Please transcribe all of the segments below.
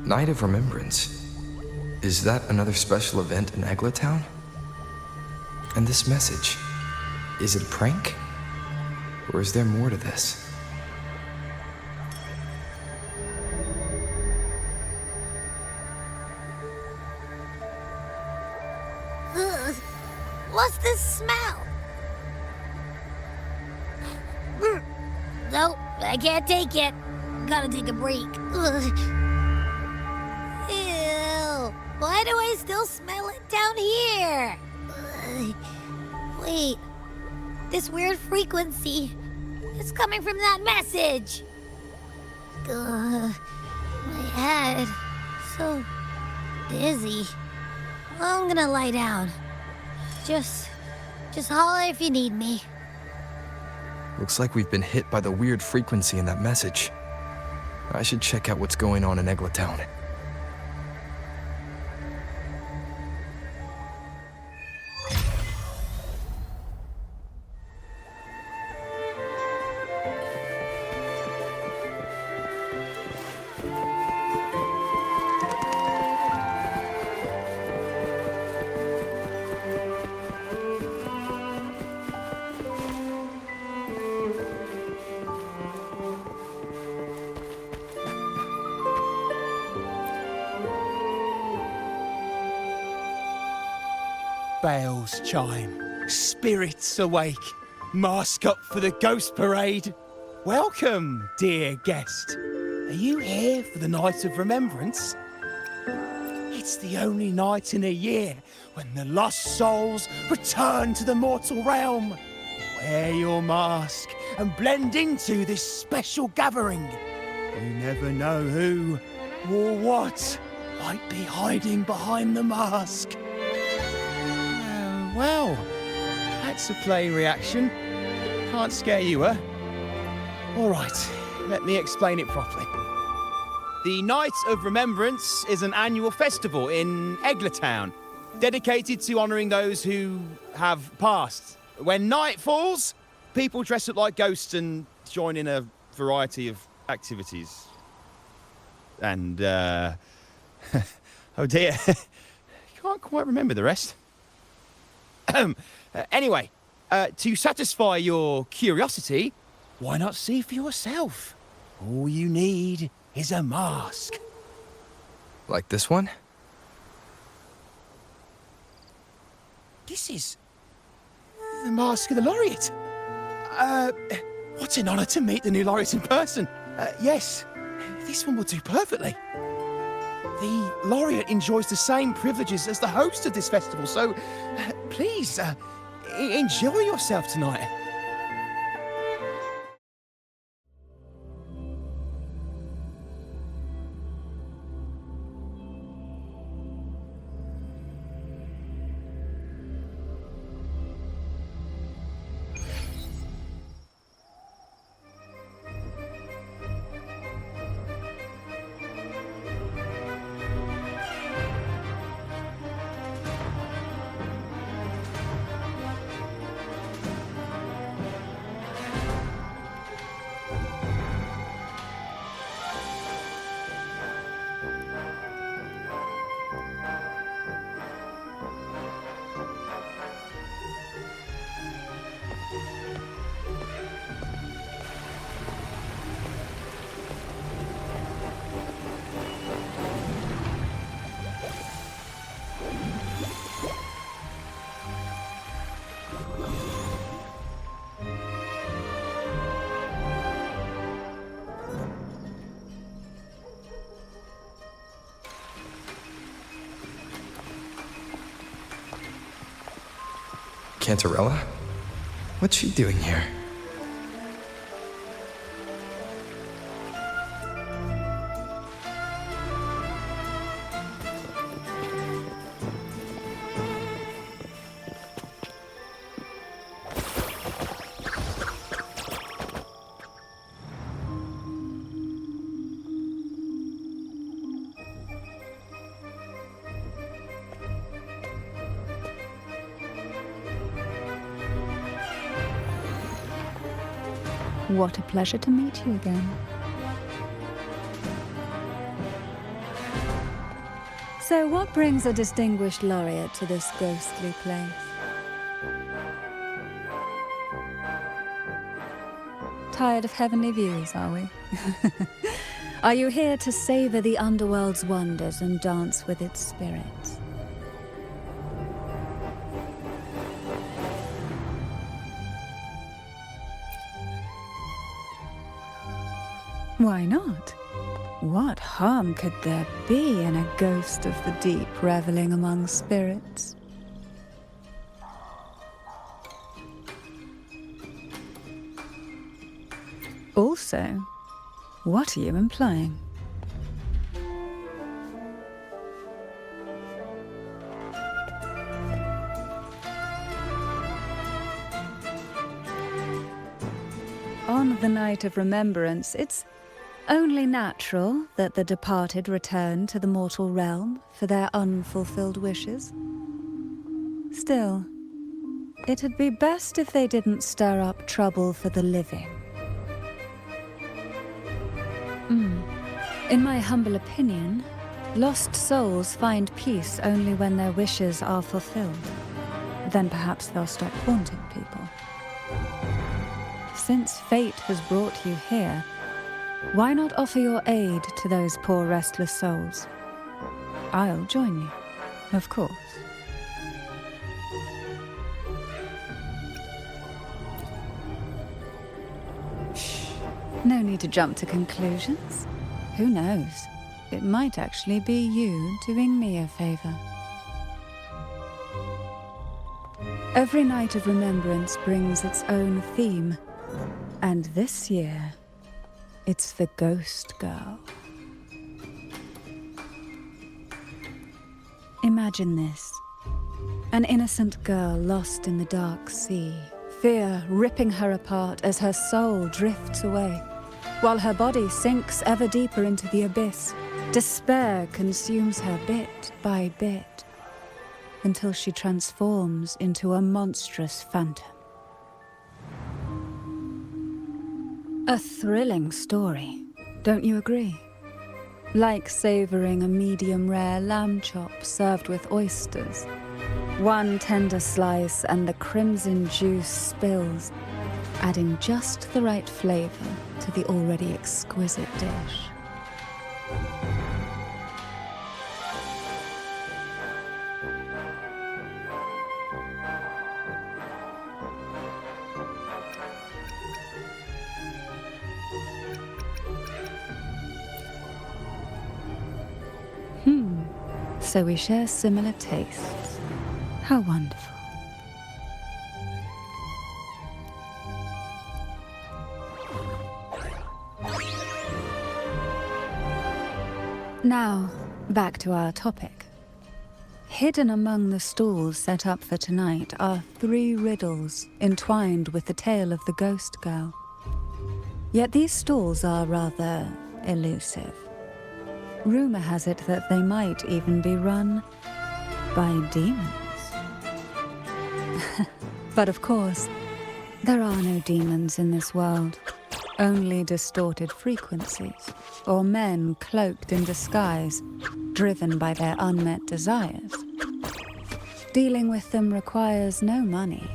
Night of Remembrance. Is that another special event in Eglatown? And this message, is it a prank? Or is there more to this? What's this smell? Nope, I can't take it. Gotta take a break. Ugh. Ew, why do I still smell it down here? Ugh. Wait, this weird frequency, it's coming from that message. Ugh, my head, so dizzy. I'm gonna lie down. Just holler if you need me. Looks like we've been hit by the weird frequency in that message. I should check out what's going on in Eglatown. Bells chime, spirits awake, mask up for the ghost parade. Welcome, dear guest. Are you here for the Night of Remembrance? It's the only night in a year when the lost souls return to the mortal realm. Wear your mask and blend into this special gathering. You never know who or what might be hiding behind the mask. Well, that's a plain reaction. Can't scare you, huh? All right, let me explain it properly. The Night of Remembrance is an annual festival in Eglatown, dedicated to honouring those who have passed. When night falls, people dress up like ghosts and join in a variety of activities. And, oh dear, can't quite remember the rest. Anyway, to satisfy your curiosity, why not see for yourself? All you need is a mask. Like this one? This is the mask of the laureate. What an honour to meet the new laureate in person. Yes, this one will do perfectly. The laureate enjoys the same privileges as the host of this festival, so please, enjoy yourself tonight. Cantarella? What's she doing here? What a pleasure to meet you again. So what brings a distinguished laureate to this ghostly place? Tired of heavenly views, are we? Are you here to savor the underworld's wonders and dance with its spirits? Why not? What harm could there be in a ghost of the deep reveling among spirits? Also, what are you implying? On the night of remembrance, it's only natural that the departed return to the mortal realm for their unfulfilled wishes. Still, it'd be best if they didn't stir up trouble for the living. In my humble opinion, lost souls find peace only when their wishes are fulfilled. Then perhaps they'll stop haunting people. Since fate has brought you here, why not offer your aid to those poor restless souls? I'll join you, of course. Shh. No need to jump to conclusions. Who knows? It might actually be you doing me a favor. Every night of remembrance brings its own theme, and this year, it's the Ghost Girl. Imagine this. An innocent girl lost in the dark sea, fear ripping her apart as her soul drifts away, while her body sinks ever deeper into the abyss. Despair consumes her bit by bit, until she transforms into a monstrous phantom. A thrilling story, don't you agree? Like savoring a medium-rare lamb chop served with oysters. One tender slice and the crimson juice spills, adding just the right flavor to the already exquisite dish. So we share similar tastes. How wonderful. Now, back to our topic. Hidden among the stalls set up for tonight are 3 riddles entwined with the tale of the Ghost Girl. Yet these stalls are rather elusive. Rumor has it that they might even be run by demons. But of course, there are no demons in this world, only distorted frequencies, or men cloaked in disguise, driven by their unmet desires. Dealing with them requires no money.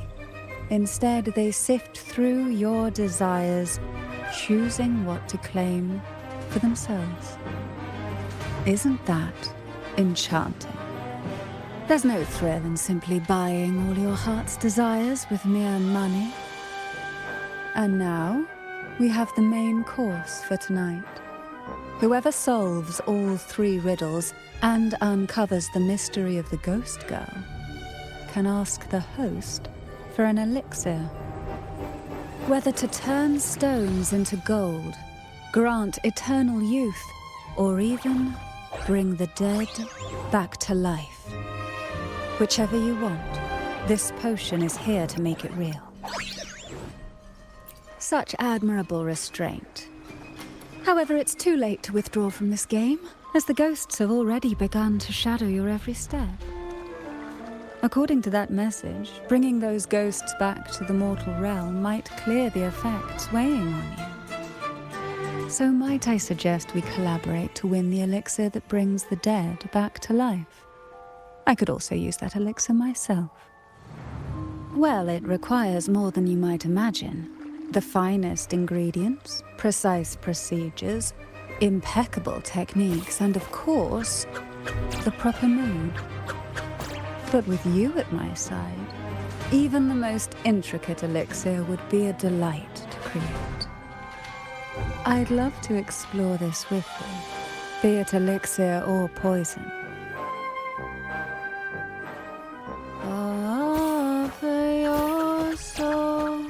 Instead, they sift through your desires, choosing what to claim for themselves. Isn't that enchanting? There's no thrill in simply buying all your heart's desires with mere money. And now, we have the main course for tonight. Whoever solves all 3 riddles and uncovers the mystery of the Ghost Girl can ask the host for an elixir. Whether to turn stones into gold, grant eternal youth, or even bring the dead back to life. Whichever you want, this potion is here to make it real. Such admirable restraint. However, it's too late to withdraw from this game, as the ghosts have already begun to shadow your every step. According to that message, bringing those ghosts back to the mortal realm might clear the effects weighing on you. So might I suggest we collaborate to win the elixir that brings the dead back to life? I could also use that elixir myself. Well, it requires more than you might imagine. The finest ingredients, precise procedures, impeccable techniques, and of course, the proper mood. But with you at my side, even the most intricate elixir would be a delight to create. I'd love to explore this with you, be it elixir or poison. Offer your soul,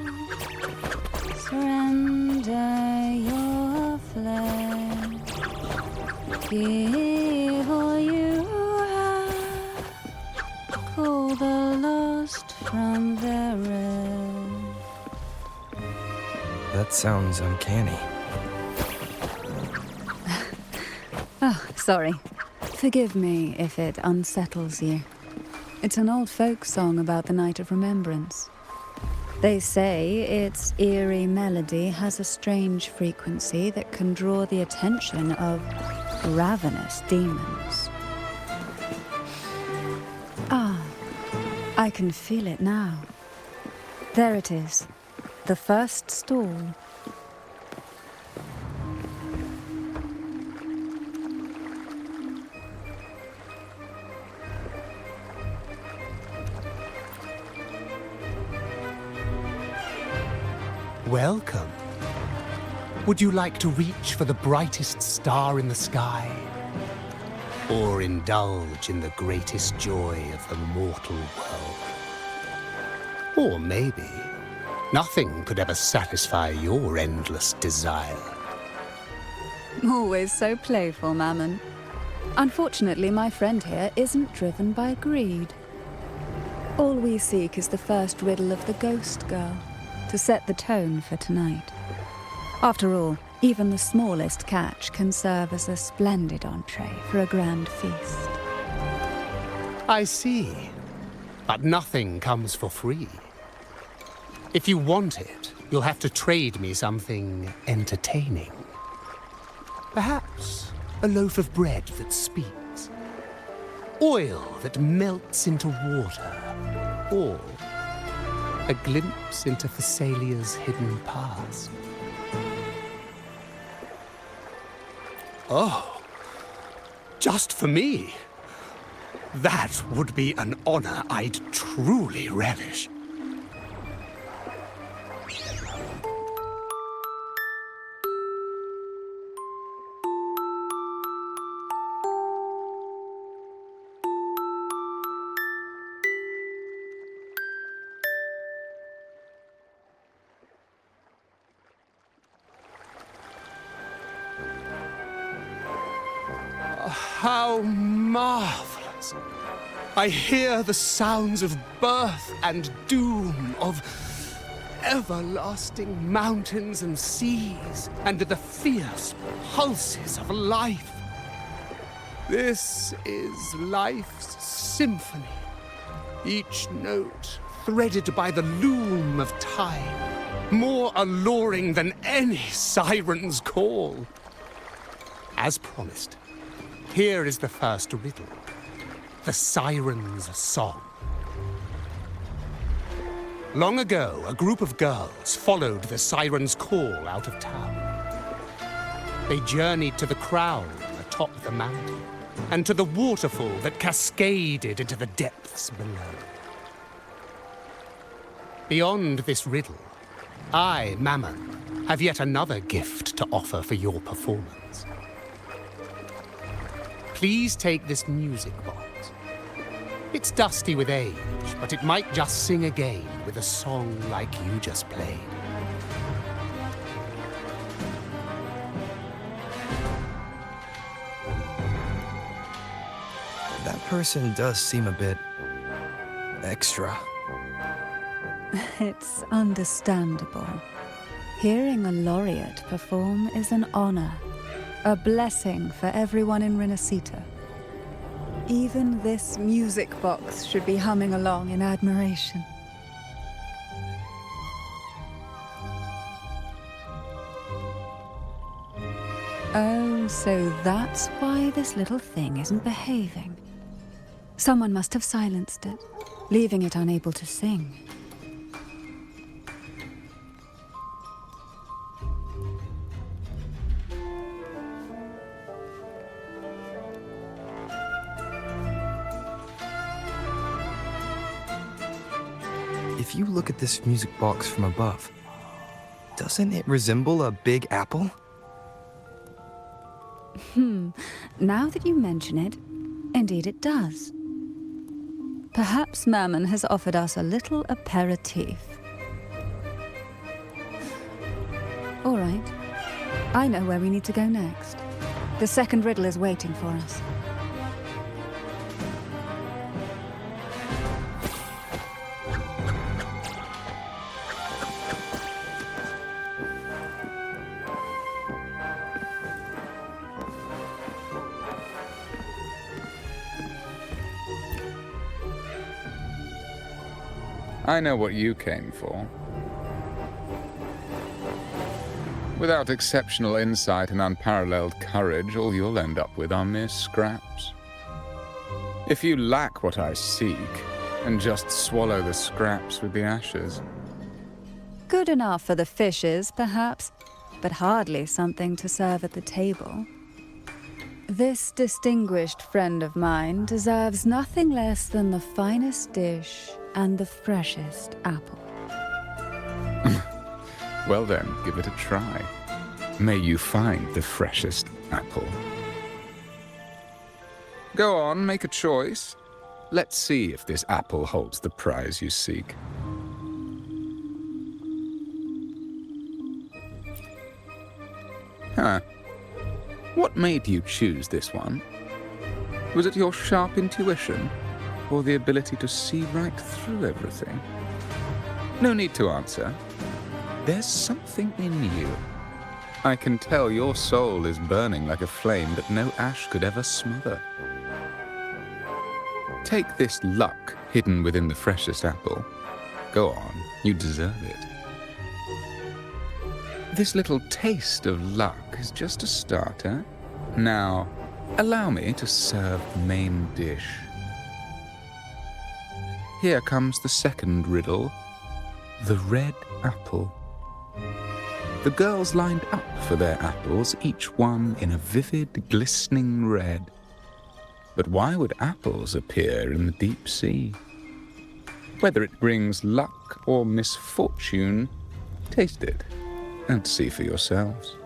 surrender your flesh, give all you have, call the lost from their rest. That sounds uncanny. Oh, sorry. Forgive me if it unsettles you. It's an old folk song about the Night of Remembrance. They say its eerie melody has a strange frequency that can draw the attention of ravenous demons. Ah, I can feel it now. There it is, the first stall. Welcome. Would you like to reach for the brightest star in the sky? Or indulge in the greatest joy of the mortal world? Or maybe nothing could ever satisfy your endless desire. Always so playful, Mammon. Unfortunately, my friend here isn't driven by greed. All we seek is the first riddle of the ghost girl, to set the tone for tonight. After all, even the smallest catch can serve as a splendid entree for a grand feast. I see. But nothing comes for free. If you want it, you'll have to trade me something entertaining. Perhaps a loaf of bread that speaks, oil that melts into water, or a glimpse into Fisalia's hidden past. Oh, just for me? That would be an honor I'd truly relish. How marvelous! I hear the sounds of birth and doom, of everlasting mountains and seas, and the fierce pulses of life. This is life's symphony, each note threaded by the loom of time, more alluring than any siren's call. As promised, here is the first riddle, the siren's song. Long ago, a group of girls followed the siren's call out of town. They journeyed to the crown atop the mountain, and to the waterfall that cascaded into the depths below. Beyond this riddle, I, Mammon, have yet another gift to offer for your performance. Please take this music box. It's dusty with age, but it might just sing again with a song like you just played. That person does seem a bit extra. It's understandable. Hearing a laureate perform is an honor, a blessing for everyone in Rinascita. Even this music box should be humming along in admiration. Oh, so that's why this little thing isn't behaving. Someone must have silenced it, leaving it unable to sing. If you look at this music box from above, doesn't it resemble a big apple? Now that you mention it, indeed it does. Perhaps Mammon has offered us a little aperitif. All right. I know where we need to go next. The second riddle is waiting for us. I know what you came for. Without exceptional insight and unparalleled courage, all you'll end up with are mere scraps. If you lack what I seek, and just swallow the scraps with the ashes. Good enough for the fishes, perhaps, but hardly something to serve at the table. This distinguished friend of mine deserves nothing less than the finest dish and the freshest apple. Well then, give it a try. May you find the freshest apple. Go on, make a choice. Let's see if this apple holds the prize you seek. Huh. What made you choose this one? Was it your sharp intuition, or the ability to see right through everything? No need to answer. There's something in you. I can tell your soul is burning like a flame that no ash could ever smother. Take this luck hidden within the freshest apple. Go on, you deserve it. This little taste of luck is just a starter. Now, allow me to serve the main dish. Here comes the second riddle. The red apple. The girls lined up for their apples, each one in a vivid, glistening red. But why would apples appear in the deep sea? Whether it brings luck or misfortune, taste it and see for yourselves.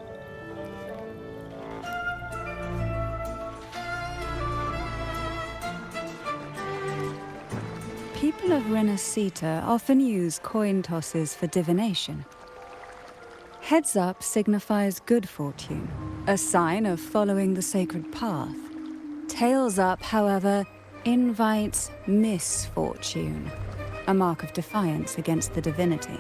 People of Rinascita often use coin tosses for divination. Heads up signifies good fortune, a sign of following the sacred path. Tails up, however, invites misfortune, a mark of defiance against the divinity.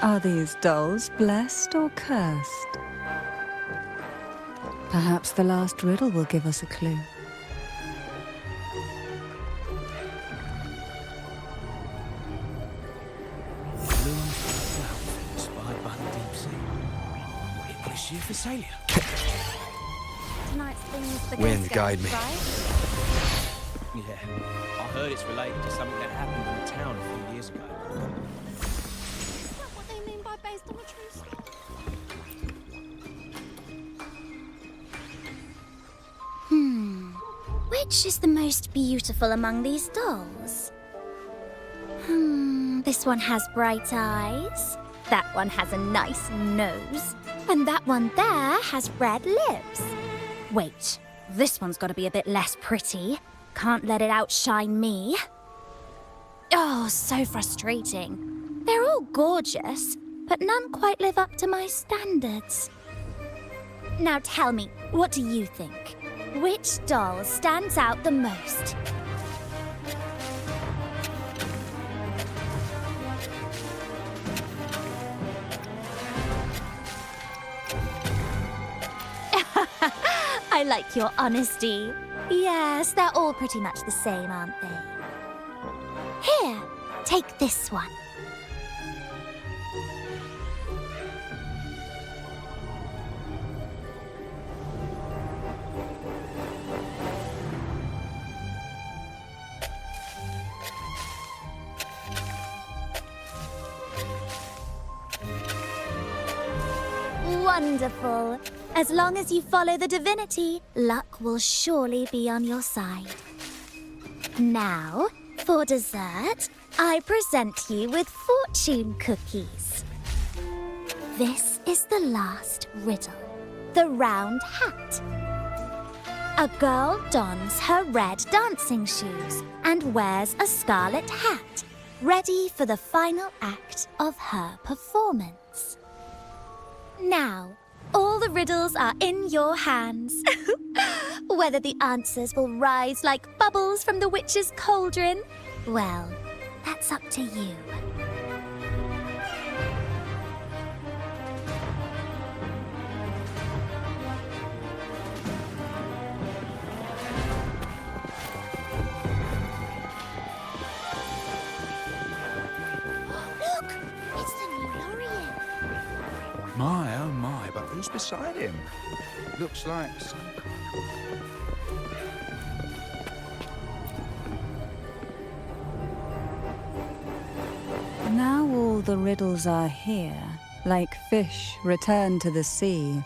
Are these dolls blessed or cursed? Perhaps the last riddle will give us a clue. Inspired by the deep sea. What is she, Fisalia? Tonight's thing's the Wind, ghost guide guide, me. right? Yeah, I heard it's related to something that happened in the town a few years ago. Is that what they mean by based on a true story? Which is the most beautiful among these dolls? This one has bright eyes. That one has a nice nose. And that one there has red lips. Wait, this one's got to be a bit less pretty. Can't let it outshine me. Oh, so frustrating. They're all gorgeous, but none quite live up to my standards. Now tell me, what do you think? Which doll stands out the most? I like your honesty. Yes, they're all pretty much the same, aren't they? Here, take this one. Wonderful. As long as you follow the divinity, luck will surely be on your side. Now, for dessert, I present you with fortune cookies. This is the last riddle, the round hat. A girl dons her red dancing shoes and wears a scarlet hat, ready for the final act of her performance. Now, all the riddles are in your hands. Whether the answers will rise like bubbles from the witch's cauldron, well, that's up to you. Look! It's the new Lorien. My, oh my, but who's beside him? Looks like some... Now all the riddles are here, like fish returned to the sea.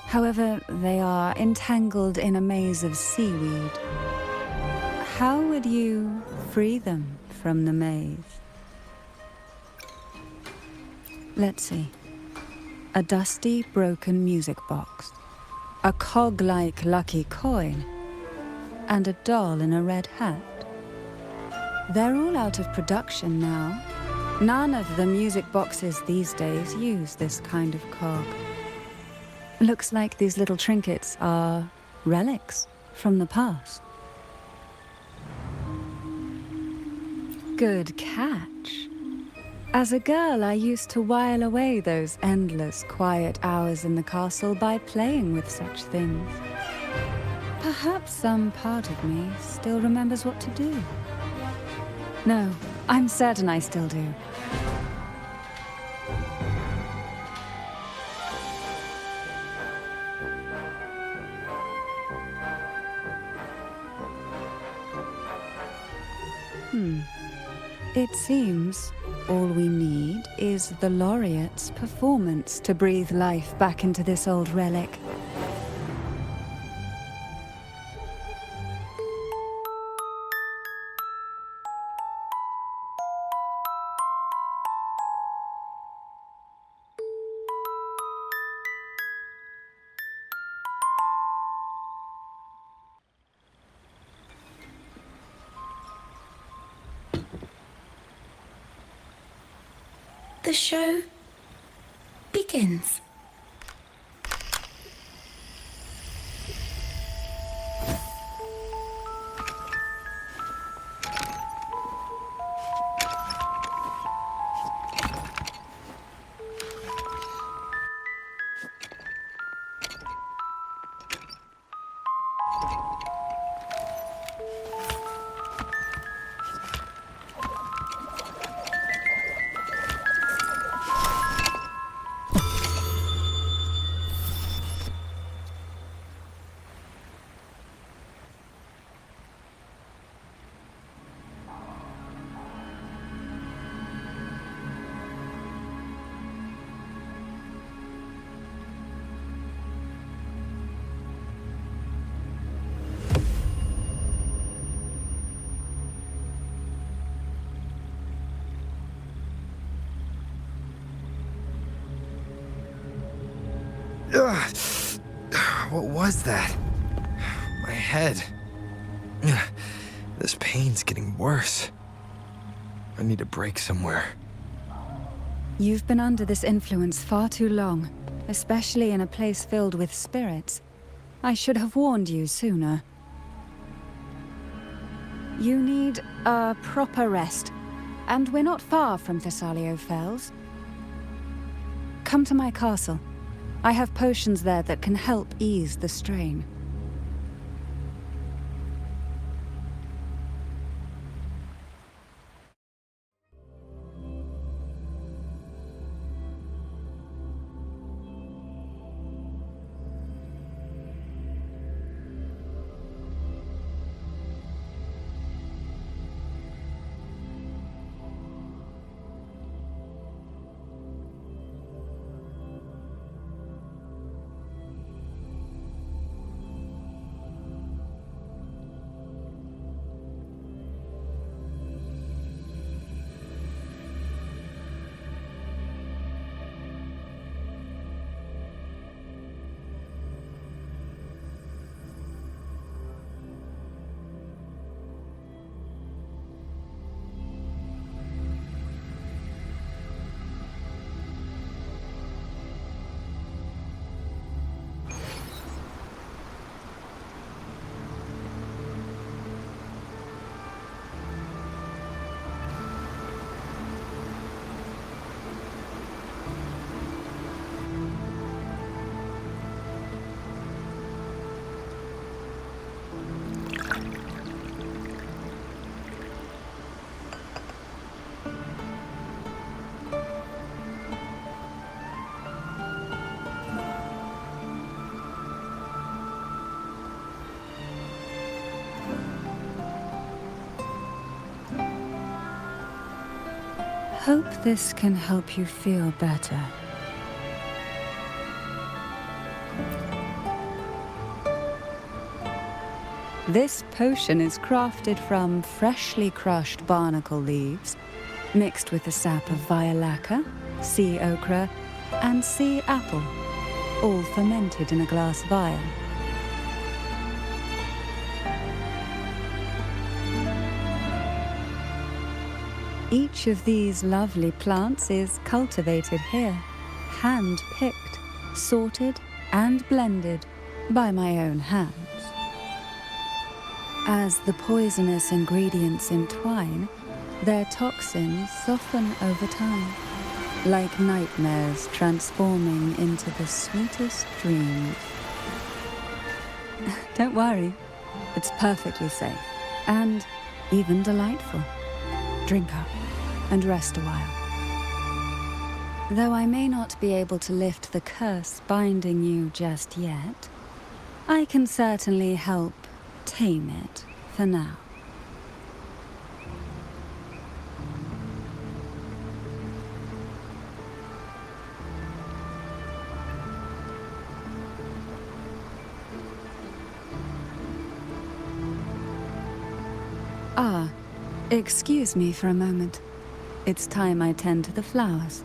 However, they are entangled in a maze of seaweed. How would you free them from the maze? Let's see. A dusty, broken music box, a cog-like lucky coin, and a doll in a red hat. They're all out of production now. None of the music boxes these days use this kind of cog. Looks like these little trinkets are relics from the past. Good catch. As a girl, I used to while away those endless, quiet hours in the castle by playing with such things. Perhaps some part of me still remembers what to do. No, I'm certain I still do. It seems all we need is the laureate's performance to breathe life back into this old relic. The show begins. Ugh. What was that? My head. Ugh. This pain's getting worse. I need a break somewhere. You've been under this influence far too long, especially in a place filled with spirits. I should have warned you sooner. You need a proper rest, and we're not far from Fisalia Fells. Come to my castle. I have potions there that can help ease the strain. Hope this can help you feel better. This potion is crafted from freshly crushed barnacle leaves, mixed with the sap of violaca, sea ochre, and sea apple, all fermented in a glass vial. Each of these lovely plants is cultivated here, hand-picked, sorted, and blended by my own hands. As the poisonous ingredients entwine, their toxins soften over time, like nightmares transforming into the sweetest dreams. Don't worry, it's perfectly safe and even delightful. Drink up and rest a while. Though I may not be able to lift the curse binding you just yet, I can certainly help tame it for now. Ah, excuse me for a moment. It's time I tend to the flowers.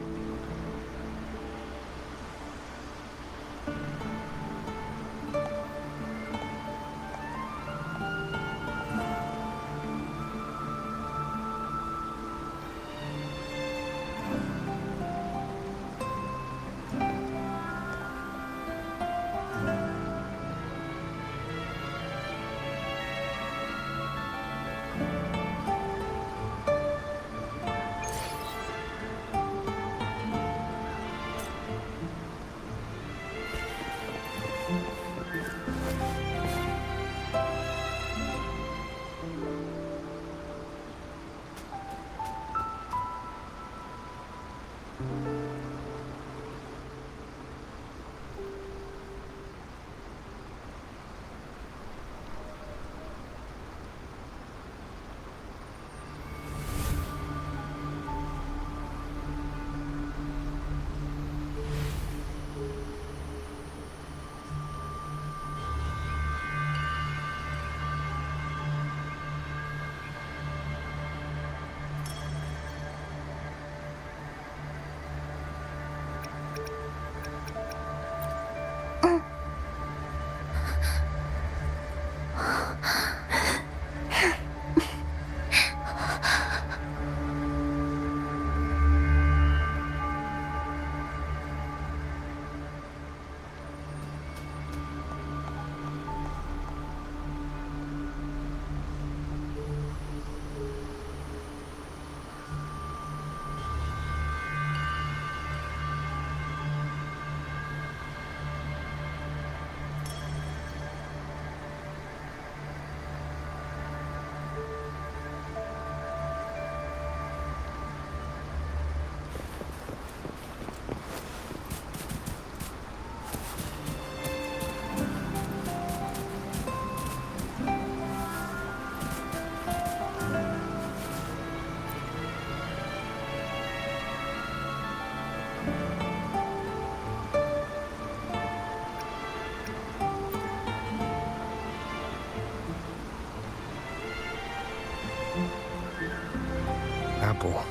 Apple.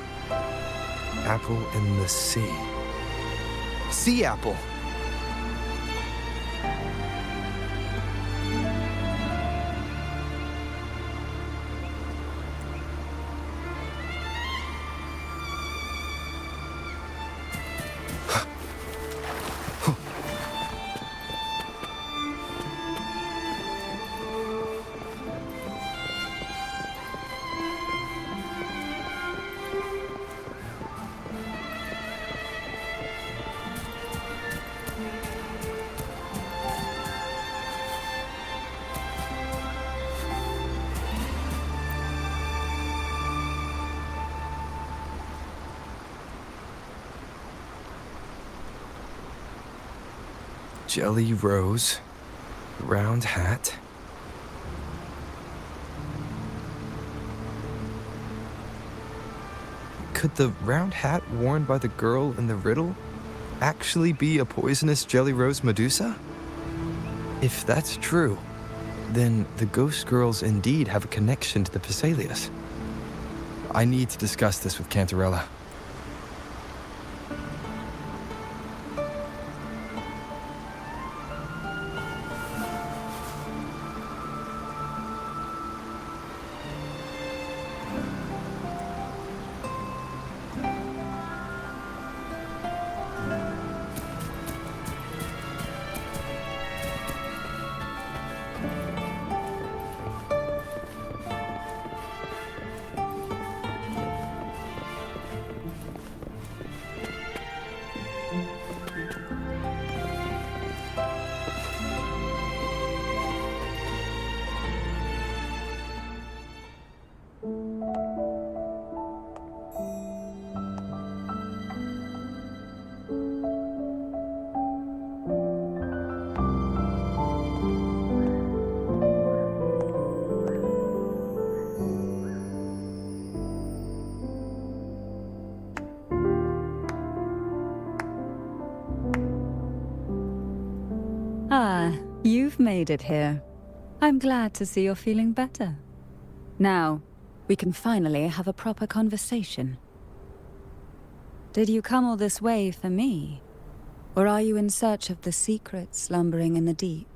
Apple in the sea. Sea apple! Jelly rose, round hat. Could the round hat worn by the girl in the riddle actually be a poisonous jelly rose Medusa? If that's true, then the ghost girls indeed have a connection to the Fisalias. I need to discuss this with Cantarella. Ah, you've made it here. I'm glad to see you're feeling better. Now, we can finally have a proper conversation. Did you come all this way for me? Or are you in search of the secret slumbering in the deep?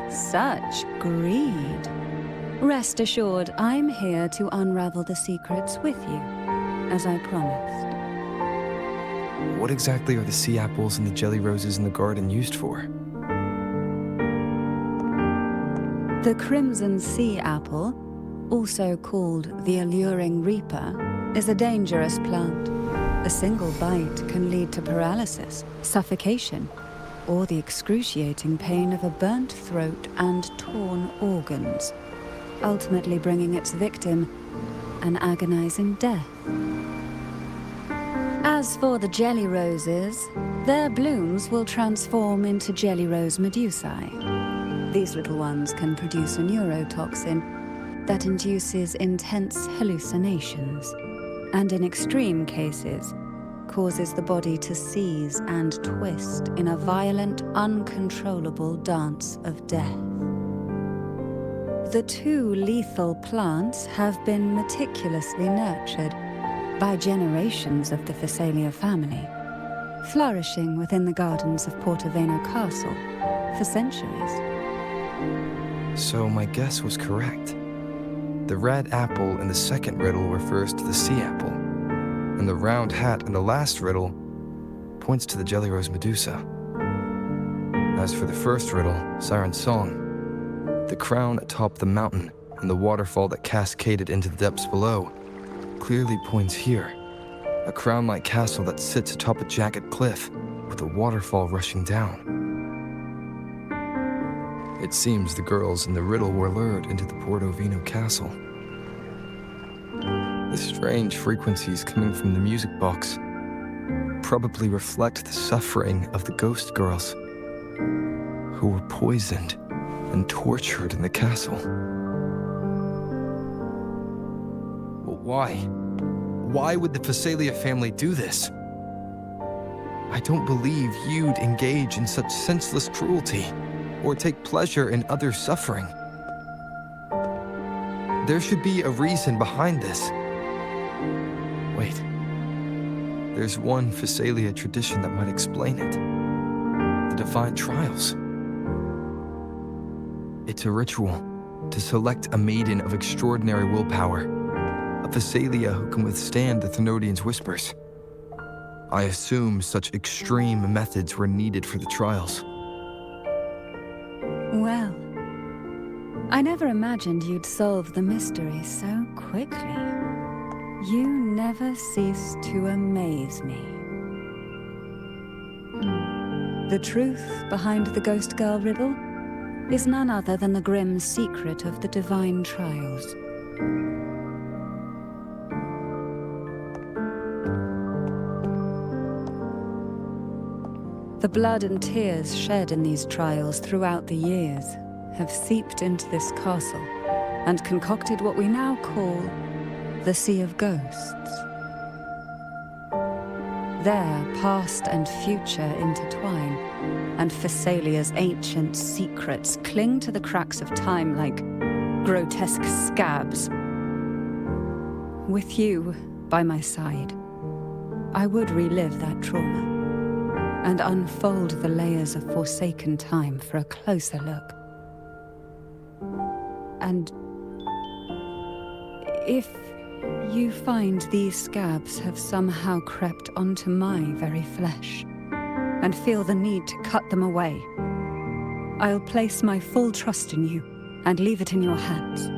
Such greed. Rest assured, I'm here to unravel the secrets with you, as I promised. What exactly are the sea apples and the jelly roses in the garden used for? The crimson sea apple, also called the alluring reaper, is a dangerous plant. A single bite can lead to paralysis, suffocation, or the excruciating pain of a burnt throat and torn organs, ultimately bringing its victim an agonizing death. As for the jelly roses, their blooms will transform into jelly rose medusae. These little ones can produce a neurotoxin that induces intense hallucinations, and in extreme cases, causes the body to seize and twist in a violent, uncontrollable dance of death. The two lethal plants have been meticulously nurtured by generations of the Fisalia family, flourishing within the gardens of Portoveno Castle for centuries. So my guess was correct. The red apple in the second riddle refers to the sea apple, and the round hat in the last riddle points to the jelly rose Medusa. As for the first riddle, Siren's Song, the crown atop the mountain and the waterfall that cascaded into the depths below clearly points here. A crown-like castle that sits atop a jagged cliff with a waterfall rushing down. It seems the girls in the riddle were lured into the Portoveno castle. The strange frequencies coming from the music box probably reflect the suffering of the ghost girls who were poisoned and tortured in the castle. But why? Why would the Fisalia family do this? I don't believe you'd engage in such senseless cruelty or take pleasure in others' suffering. There should be a reason behind this. Wait. There's one Fisalia tradition that might explain it. The Divine Trials. It's a ritual to select a maiden of extraordinary willpower, a Fisalia who can withstand the Thenodian's whispers. I assume such extreme methods were needed for the trials. Well, I never imagined you'd solve the mystery so quickly. You never cease to amaze me. The truth behind the Ghost Girl riddle is none other than the grim secret of the Divine Trials. The blood and tears shed in these trials throughout the years have seeped into this castle and concocted what we now call the Sea of Ghosts. There, past and future intertwine, and Fisalia's ancient secrets cling to the cracks of time like grotesque scabs. With you by my side, I would relive that trauma and unfold the layers of forsaken time for a closer look. And if you find these scabs have somehow crept onto my very flesh and feel the need to cut them away, I'll place my full trust in you and leave it in your hands.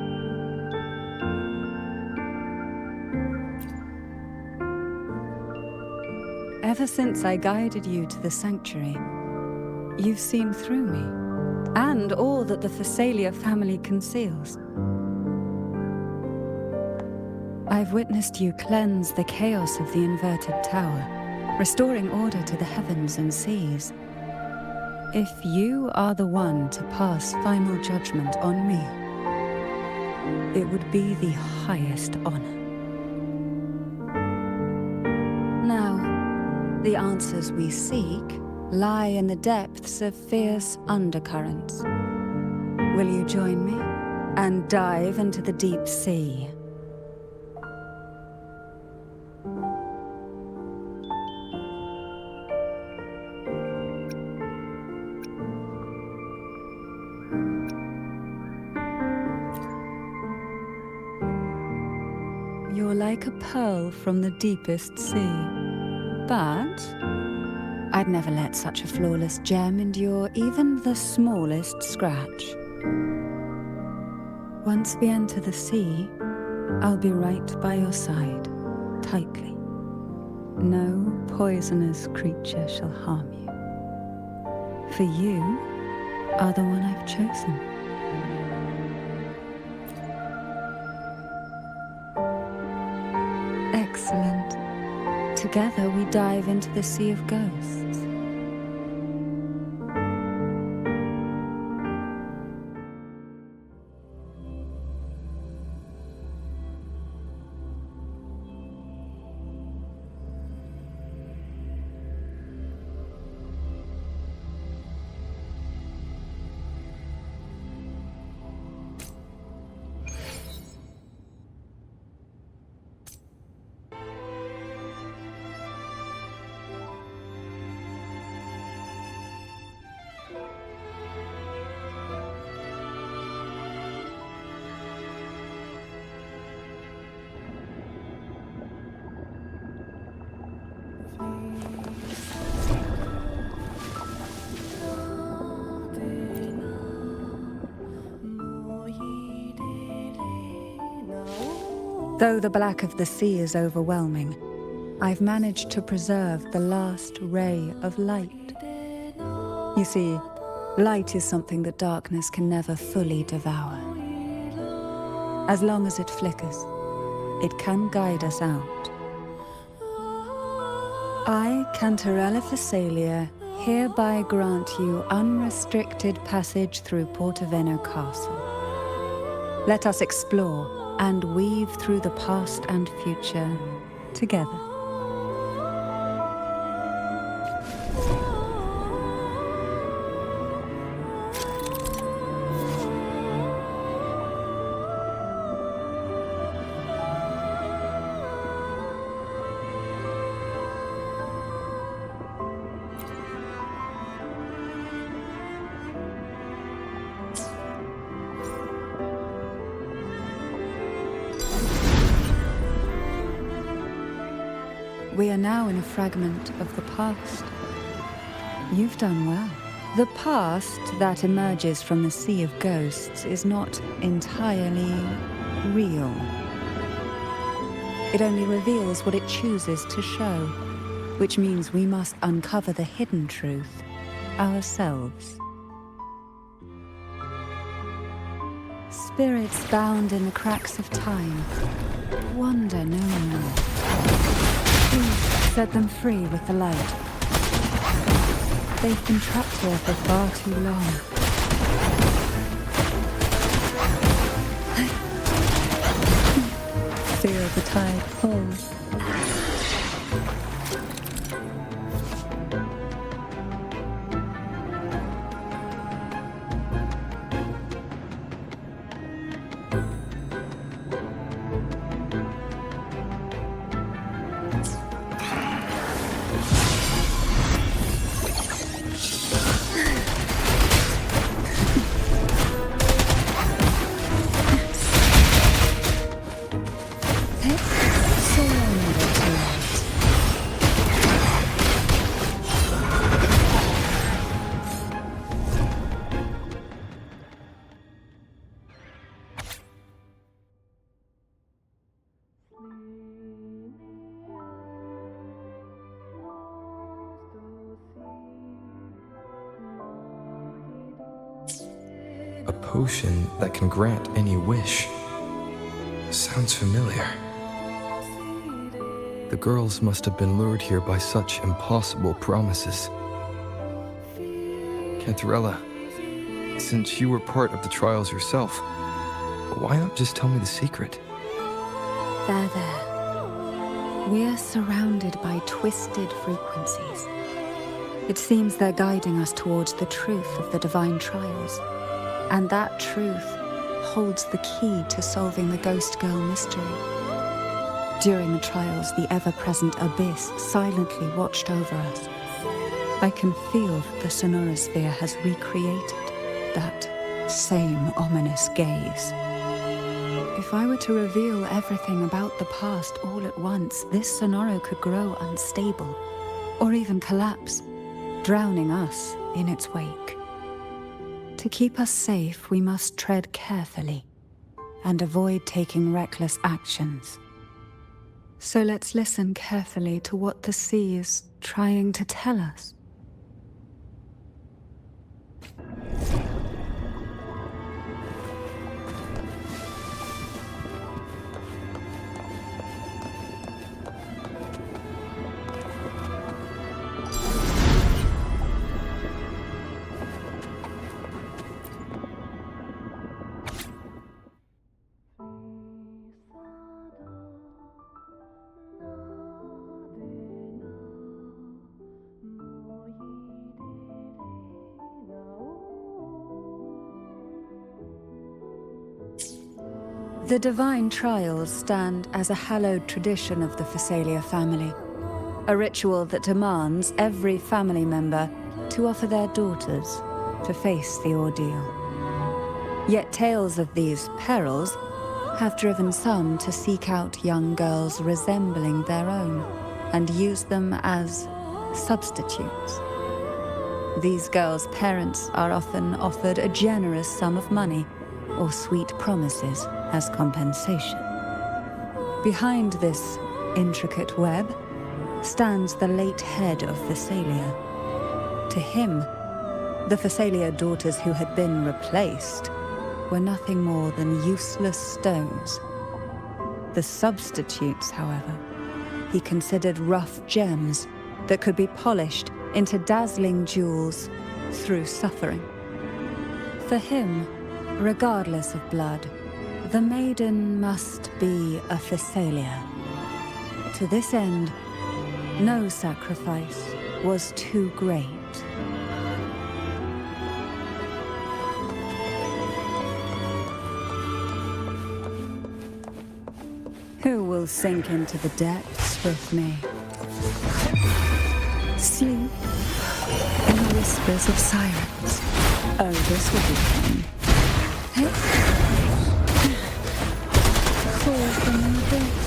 Ever since I guided you to the sanctuary, you've seen through me and all that the Fisalia family conceals. I've witnessed you cleanse the chaos of the inverted tower, restoring order to the heavens and seas. If you are the one to pass final judgment on me, it would be the highest honor. Now, the answers we seek lie in the depths of fierce undercurrents. Will you join me and dive into the deep sea? You're like a pearl from the deepest sea, but I'd never let such a flawless gem endure even the smallest scratch. Once we enter the sea, I'll be right by your side, tightly. No poisonous creature shall harm you, for you are the one I've chosen. Excellent. Together we dive into the Sea of Ghosts. Though the black of the sea is overwhelming, I've managed to preserve the last ray of light. You see, light is something that darkness can never fully devour. As long as it flickers, it can guide us out. I, Cantarella Fisalia, hereby grant you unrestricted passage through Portoveno Castle. Let us explore and weave through the past and future together. We are now in a fragment of the past. You've done well. The past that emerges from the Sea of Ghosts is not entirely real. It only reveals what it chooses to show, which means we must uncover the hidden truth ourselves. Spirits bound in the cracks of time wander no more. Please set them free with the light. They've been trapped here for far too long. potion that can grant any wish. Sounds familiar. The girls must have been lured here by such impossible promises. Cantarella, since you were part of the trials yourself, why not just tell me the secret? There. We are surrounded by twisted frequencies. It seems they're guiding us towards the truth of the divine trials. And that truth holds the key to solving the Ghost Girl mystery. During the trials, the ever-present abyss silently watched over us. I can feel that the Sonorosphere has recreated that same ominous gaze. If I were to reveal everything about the past all at once, this Sonoro could grow unstable, or even collapse, drowning us in its wake. To keep us safe, we must tread carefully and avoid taking reckless actions. So let's listen carefully to what the sea is trying to tell us. The divine trials stand as a hallowed tradition of the Fisalia family, a ritual that demands every family member to offer their daughters to face the ordeal. Yet tales of these perils have driven some to seek out young girls resembling their own and use them as substitutes. These girls' parents are often offered a generous sum of money or sweet promises as compensation. Behind this intricate web stands the late head of Fisalia. To him, the Fisalia daughters who had been replaced were nothing more than useless stones. The substitutes, however, he considered rough gems that could be polished into dazzling jewels through suffering. For him, regardless of blood, the maiden must be a Fisalia. To this end, no sacrifice was too great. Who will sink into the depths with me? Sleep in the whispers of sirens. Oh, this will be fun. Fall from the abyss.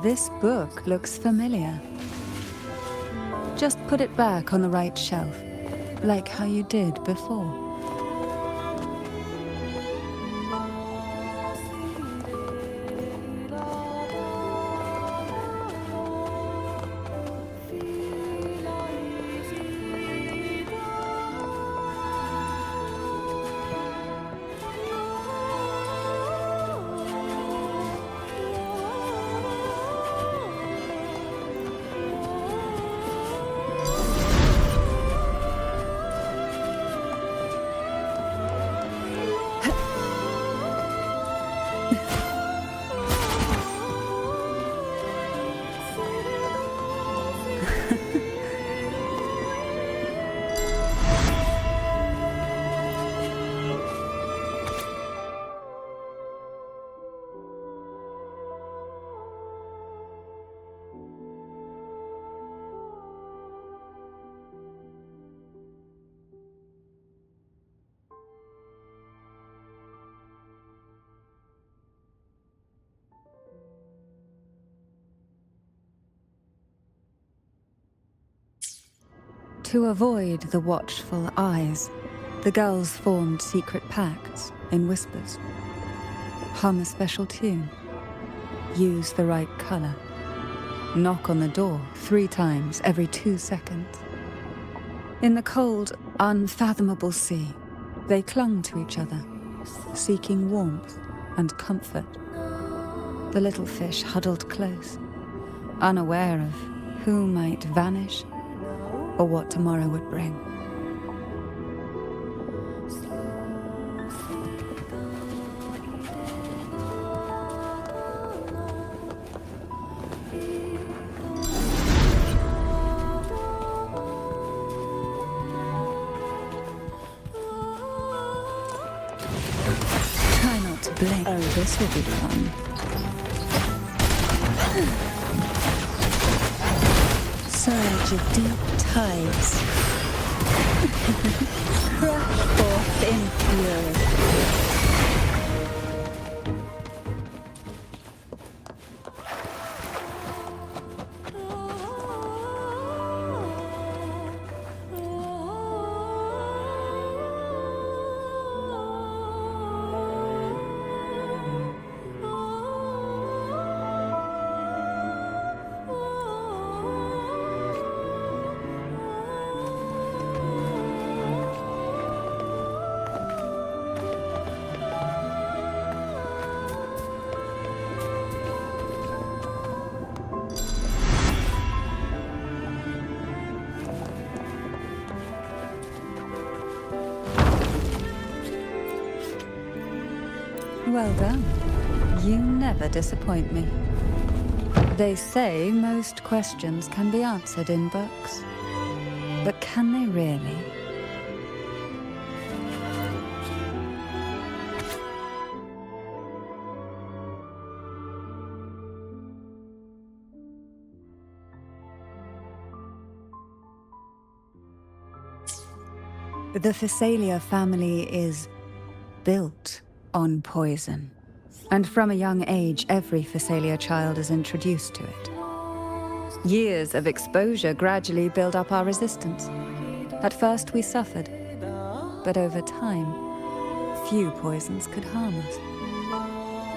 This book looks familiar. Just put it back on the right shelf, like how you did before. To avoid the watchful eyes, the girls formed secret pacts in whispers. Hum a special tune. Use the right color. Knock on the door 3 times every 2 seconds. In the cold, unfathomable sea, they clung to each other, seeking warmth and comfort. The little fish huddled close, unaware of who might vanish or what tomorrow would bring. Try not to blink. Oh, this will be fun. Surge of deep tides. Crush forth in fury. Well done. You never disappoint me. They say most questions can be answered in books. But can they really? The Fisalia family is built on poison. And from a young age, every Fisalia child is introduced to it. Years of exposure gradually build up our resistance. At first we suffered, but over time, few poisons could harm us.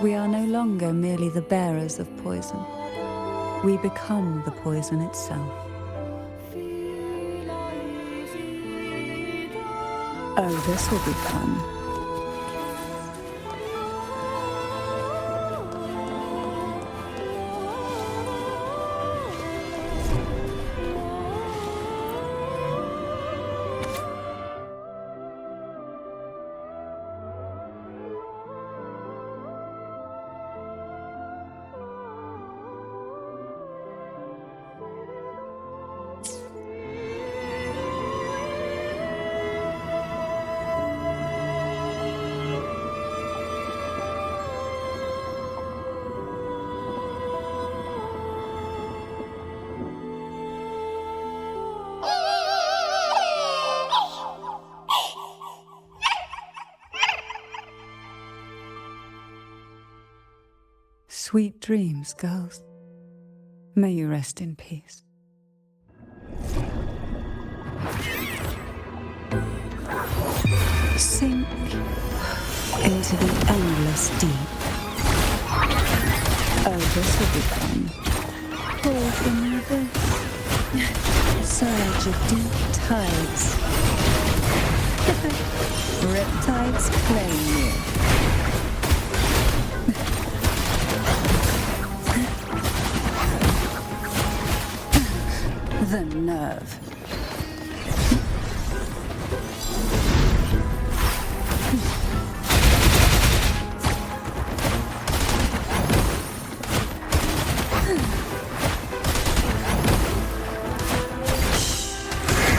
We are no longer merely the bearers of poison. We become the poison itself. Oh, this will be fun. Sweet dreams, girls. May you rest in peace. Sink into the endless deep. Oh, this will be fun. Pour from the abyss. Surge of deep tides. Riptides claim you. The nerve.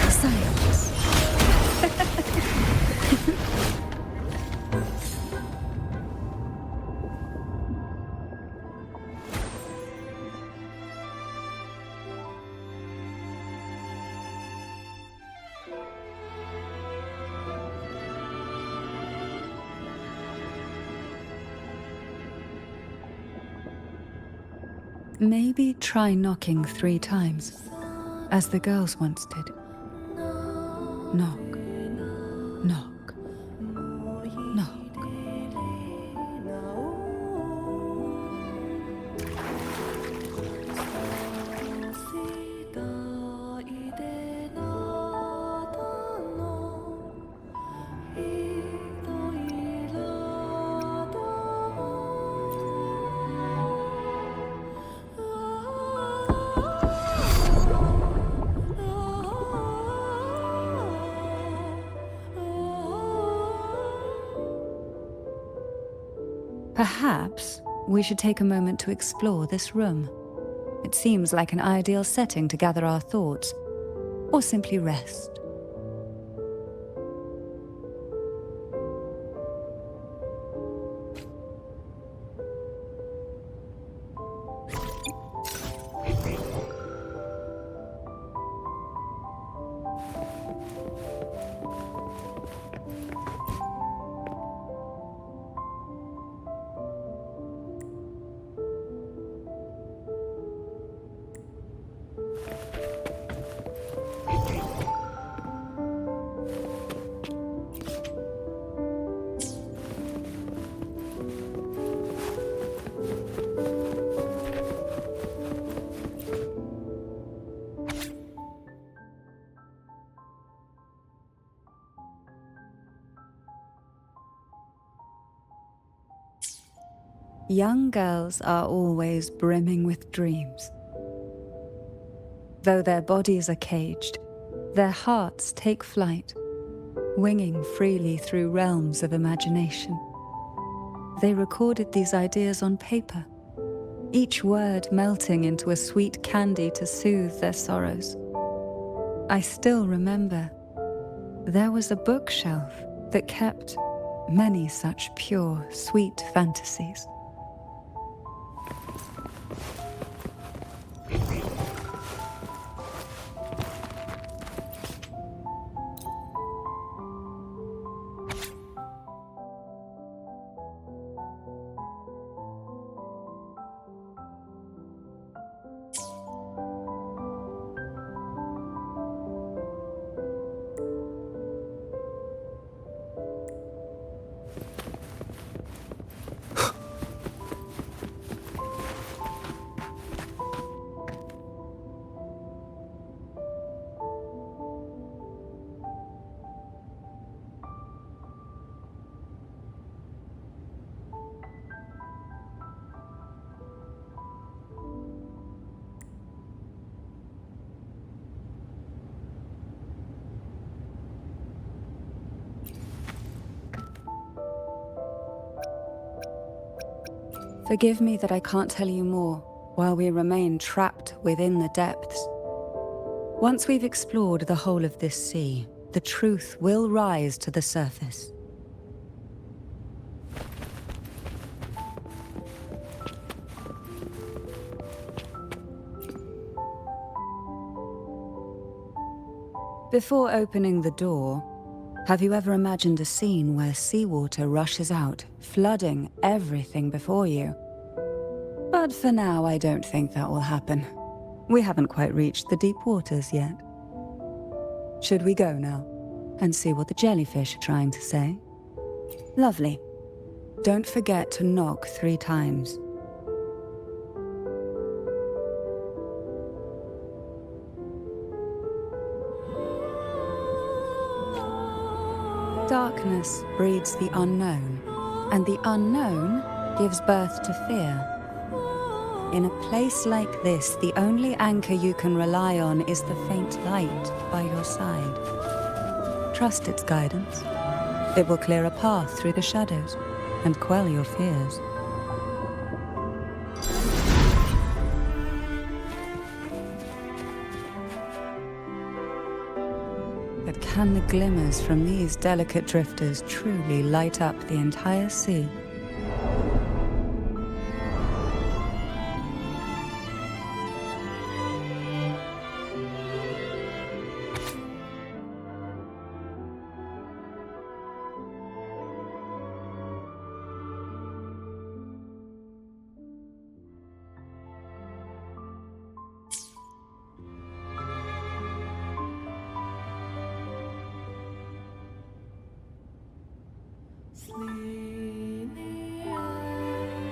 Silence. Maybe try knocking 3 times, as the girls once did. Knock, knock, knock. Perhaps we should take a moment to explore this room. It seems like an ideal setting to gather our thoughts, or simply rest. Young girls are always brimming with dreams. Though their bodies are caged, their hearts take flight, winging freely through realms of imagination. They recorded these ideas on paper, each word melting into a sweet candy to soothe their sorrows. I still remember there was a bookshelf that kept many such pure, sweet fantasies. Forgive me that I can't tell you more while we remain trapped within the depths. Once we've explored the whole of this sea, the truth will rise to the surface. Before opening the door, have you ever imagined a scene where seawater rushes out, flooding everything before you? But for now, I don't think that will happen. We haven't quite reached the deep waters yet. Should we go now and see what the jellyfish are trying to say? Lovely. Don't forget to knock 3 times. Darkness breeds the unknown, and the unknown gives birth to fear. In a place like this, the only anchor you can rely on is the faint light by your side. Trust its guidance. It will clear a path through the shadows and quell your fears. But can the glimmers from these delicate drifters truly light up the entire sea?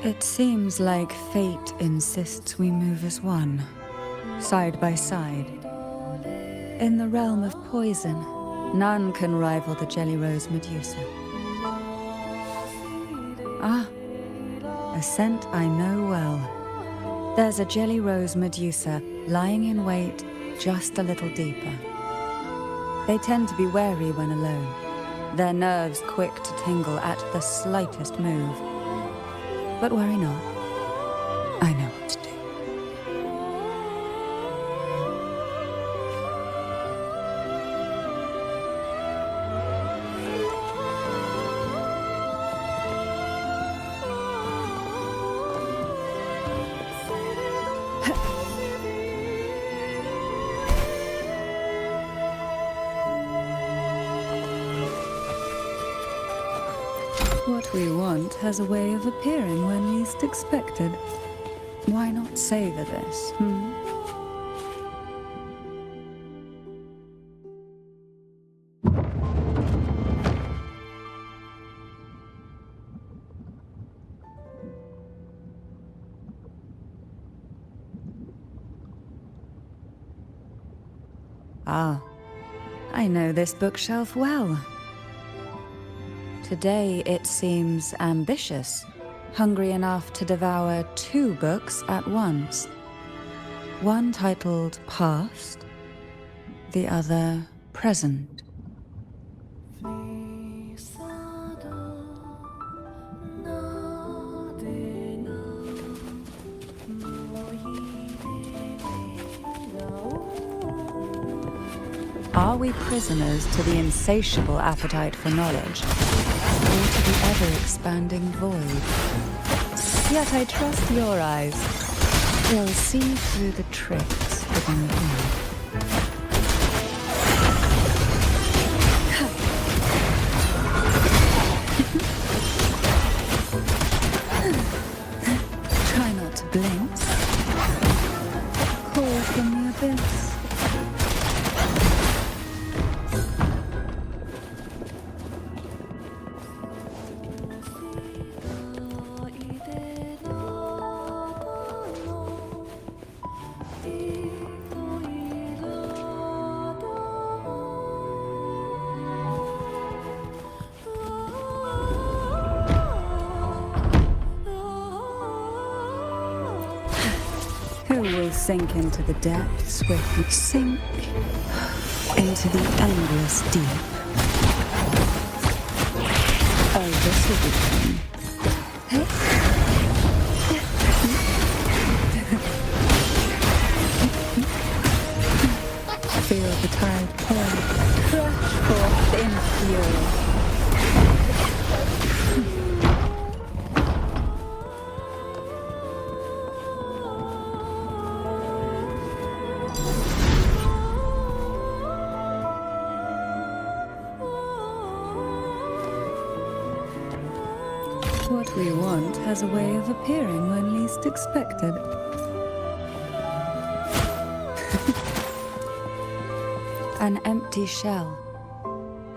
It seems like fate insists we move as one, side by side. In the realm of poison, none can rival the Jelly Rose Medusa. Ah, a scent I know well. There's a Jelly Rose Medusa lying in wait just a little deeper. They tend to be wary when alone, their nerves quick to tingle at the slightest move. But worry not, I know what to do. What we want has a way of appearing when least expected. Why not savor this, Ah, I know this bookshelf well. Today it seems ambitious, hungry enough to devour 2 books at once. One titled Past, the other Present. Are we prisoners to the insatiable appetite for knowledge, or to the ever-expanding void? Yet I trust your eyes. They'll see through the tricks within the void. Try not to blink. Call from the abyss. Who will sink into the depths with sink into the endless deep? Oh, this will be fun. Feel the tide pour, crush forth in fury. What we want has a way of appearing when least expected. An empty shell.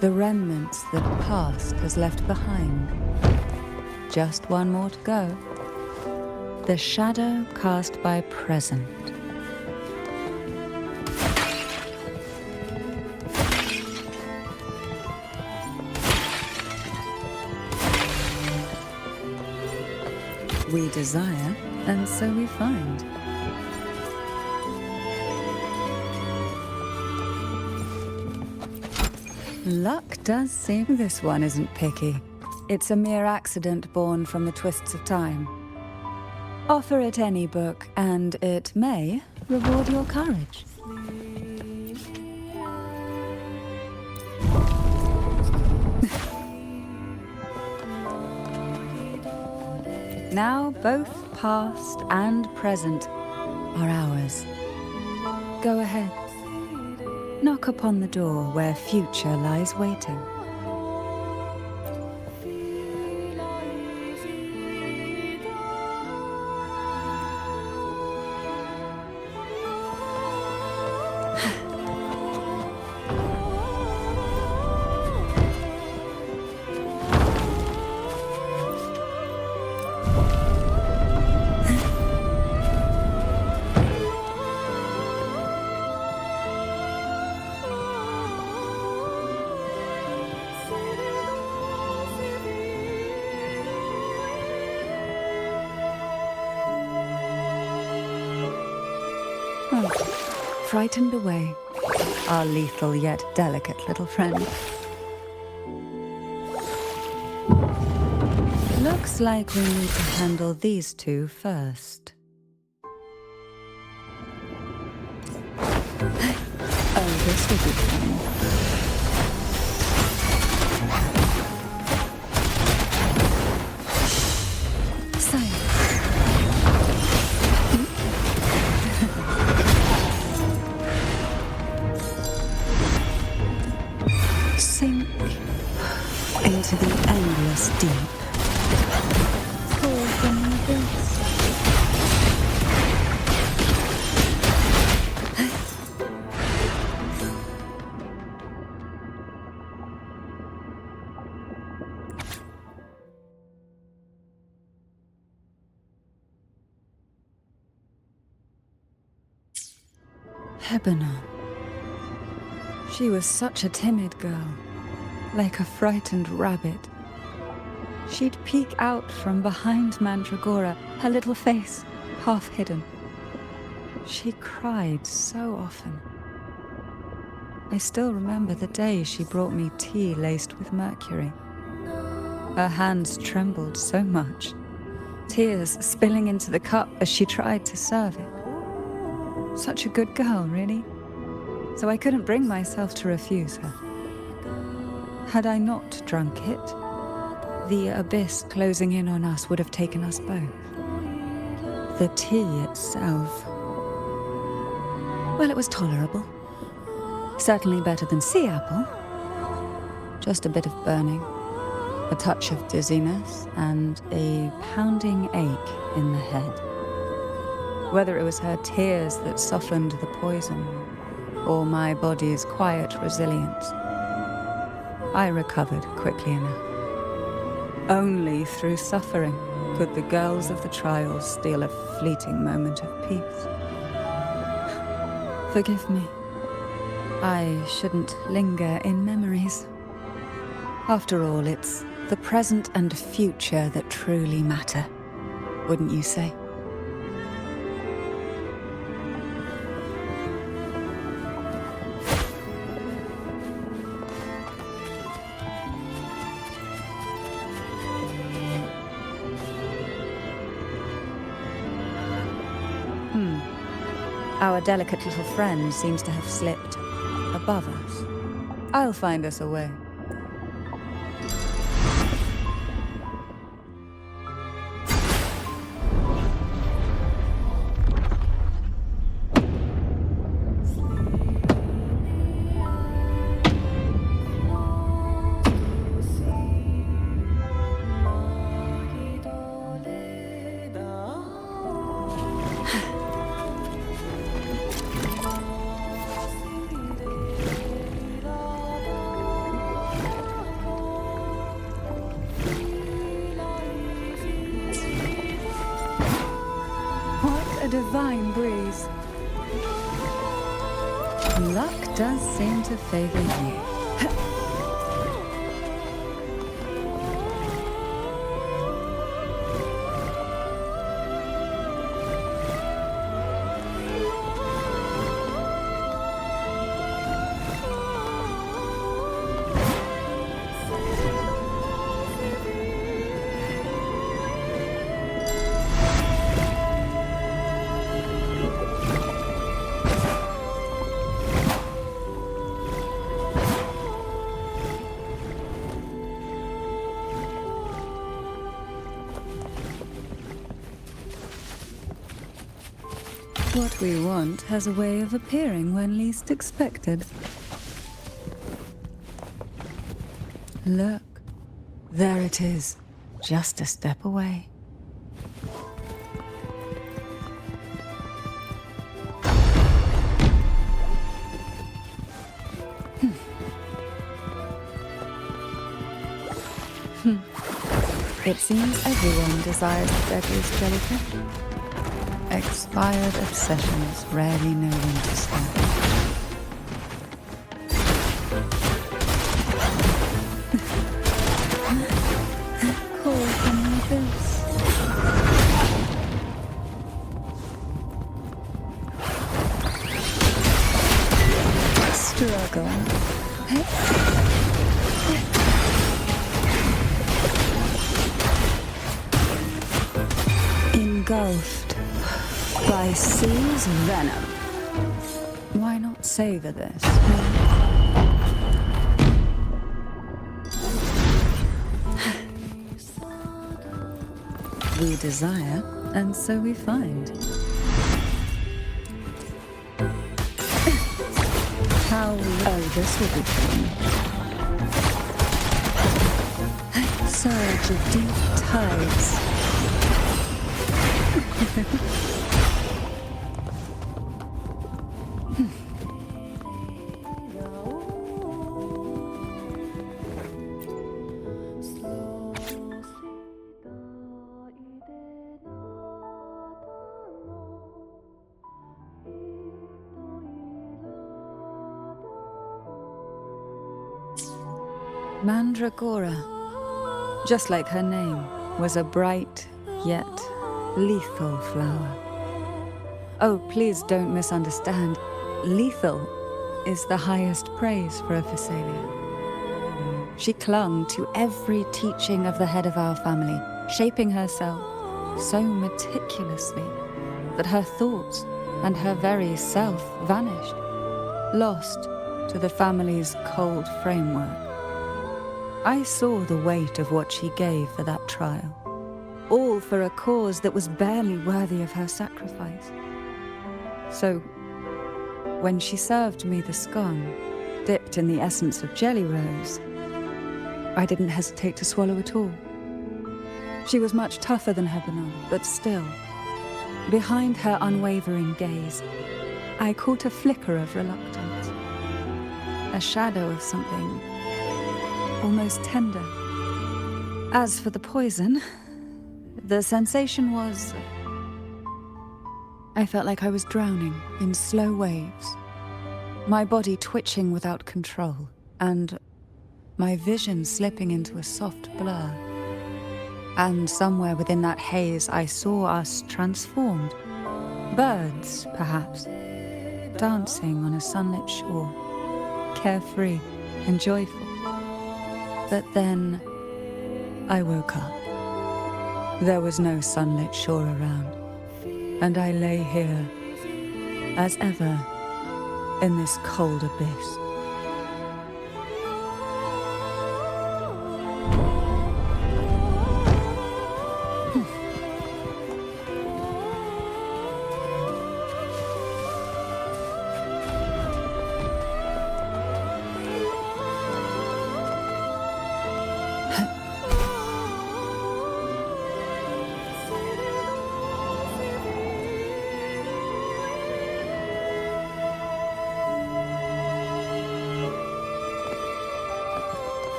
The remnants that past has left behind. Just one more to go. The shadow cast by present. We desire, and so we find. Luck does seem this one isn't picky. It's a mere accident born from the twists of time. Offer it any book, and it may reward your courage. Now both past and present are ours. Go ahead. Knock upon the door where future lies waiting. Frightened away, our lethal yet delicate little friend. Looks like we need to handle these two first. Oh, this will be fun. Silence. Sink into the endless deep. Call from the abyss. Hebona. She was such a timid girl, like a frightened rabbit. She'd peek out from behind Mandragora, her little face half hidden. She cried so often. I still remember the day she brought me tea laced with mercury. Her hands trembled so much, tears spilling into the cup as she tried to serve it. Such a good girl, really. So I couldn't bring myself to refuse her. Had I not drunk it, the abyss closing in on us would have taken us both. The tea itself, well, it was tolerable. Certainly better than sea apple. Just a bit of burning, a touch of dizziness, and a pounding ache in the head. Whether it was her tears that softened the poison, or my body's quiet resilience, I recovered quickly enough. Only through suffering could the girls of the trials steal a fleeting moment of peace. Forgive me. I shouldn't linger in memories. After all, it's the present and future that truly matter, wouldn't you say? Our delicate little friend seems to have slipped above us. I'll find us a way. Divine breeze. Luck does seem to favor you. What we want has a way of appearing when least expected. Look, there it is, just a step away. It seems everyone desires the deadliest jellyfish. Expired obsessions rarely know when to stop. Call from the abyss. engulfed by sea's venom. Why not savor this? We desire, and so we find. Oh, this will be fun. Surge of deep tides. Mandragora, just like her name, was a bright yet lethal flower. Oh, please don't misunderstand. Lethal is the highest praise for a Fisalia. She clung to every teaching of the head of our family, shaping herself so meticulously that her thoughts and her very self vanished, lost to the family's cold framework. I saw the weight of what she gave for that trial, all for a cause that was barely worthy of her sacrifice. So, when she served me the scone, dipped in the essence of jelly rose, I didn't hesitate to swallow it all. She was much tougher than her banana, but still, behind her unwavering gaze, I caught a flicker of reluctance, a shadow of something almost tender. As for the poison, the sensation was... I felt like I was drowning in slow waves, my body twitching without control, and my vision slipping into a soft blur. And somewhere within that haze, I saw us transformed. Birds, perhaps, dancing on a sunlit shore, carefree and joyful. But then, I woke up. There was no sunlit shore around, and I lay here, as ever, in this cold abyss.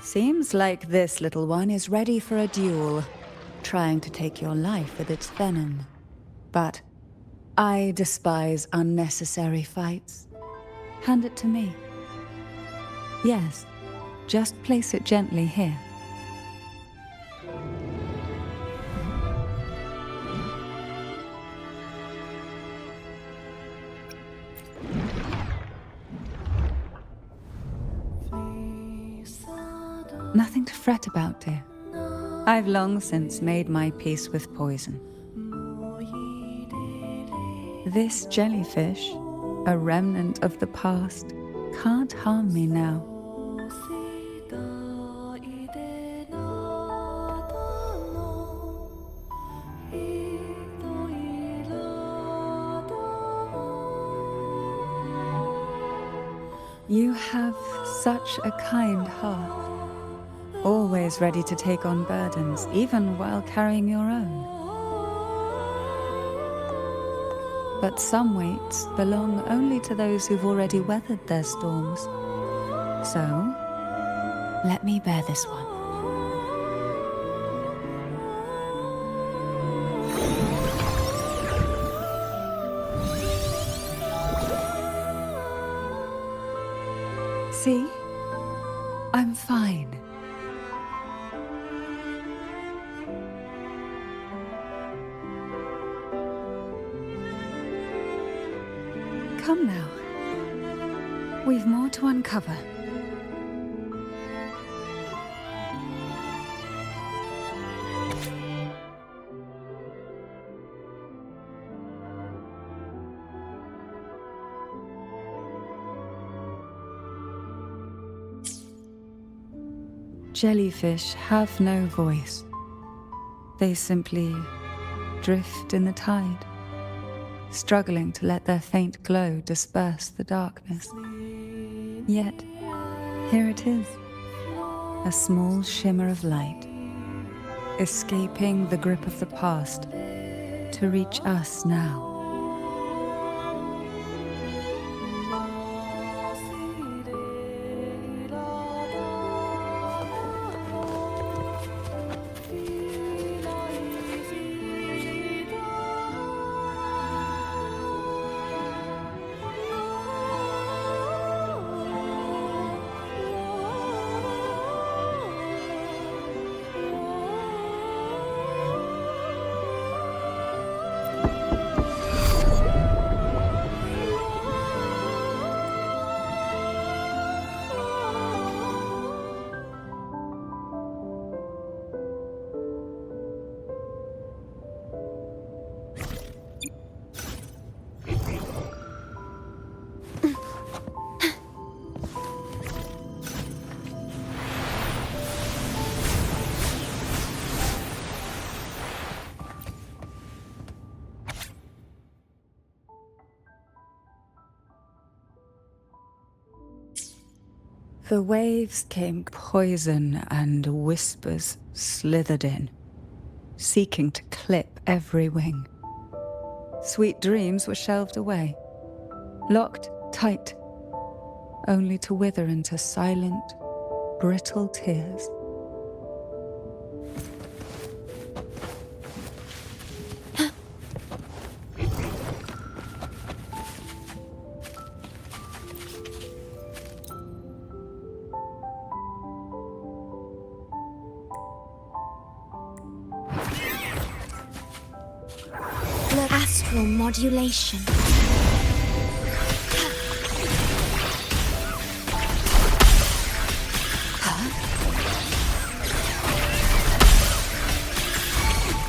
Seems like this little one is ready for a duel, trying to take your life with its venom. But I despise unnecessary fights. Hand it to me. Yes, just place it gently here. Nothing to fret about, dear. I've long since made my peace with poison. This jellyfish, a remnant of the past, can't harm me now. You have such a kind heart. Always ready to take on burdens, even while carrying your own. But some weights belong only to those who've already weathered their storms. So, let me bear this one. See? I'm fine. Come now. We've more to uncover. Jellyfish have no voice. They simply drift in the tide, struggling to let their faint glow disperse the darkness. Yet, here it is, a small shimmer of light, escaping the grip of the past to reach us now. The waves came poison and whispers slithered in, seeking to clip every wing. Sweet dreams were shelved away, locked tight, only to wither into silent, brittle tears. Astral modulation.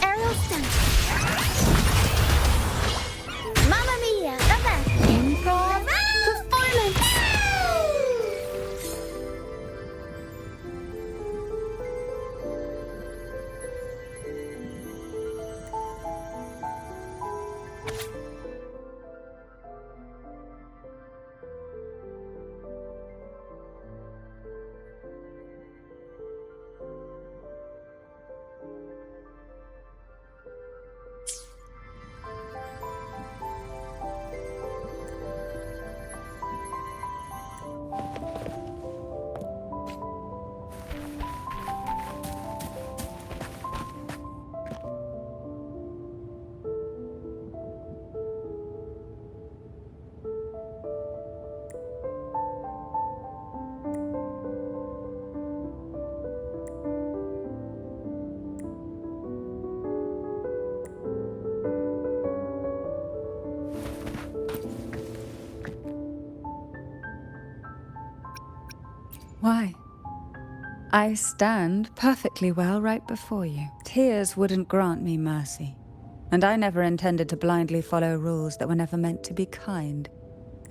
Aerial stem. Mamma mia! Improv performance. Why? I stand perfectly well right before you. Tears wouldn't grant me mercy, and I never intended to blindly follow rules that were never meant to be kind.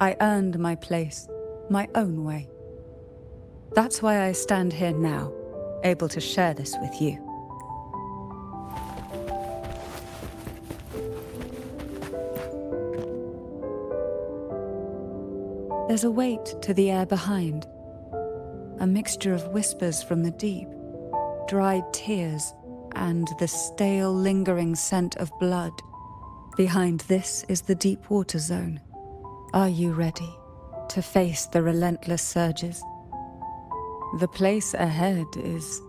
I earned my place, my own way. That's why I stand here now, able to share this with you. There's a weight to the air behind. A mixture of whispers from the deep, dried tears, and the stale, lingering scent of blood. Behind this is the deep water zone. Are you ready to face the relentless surges? The place ahead is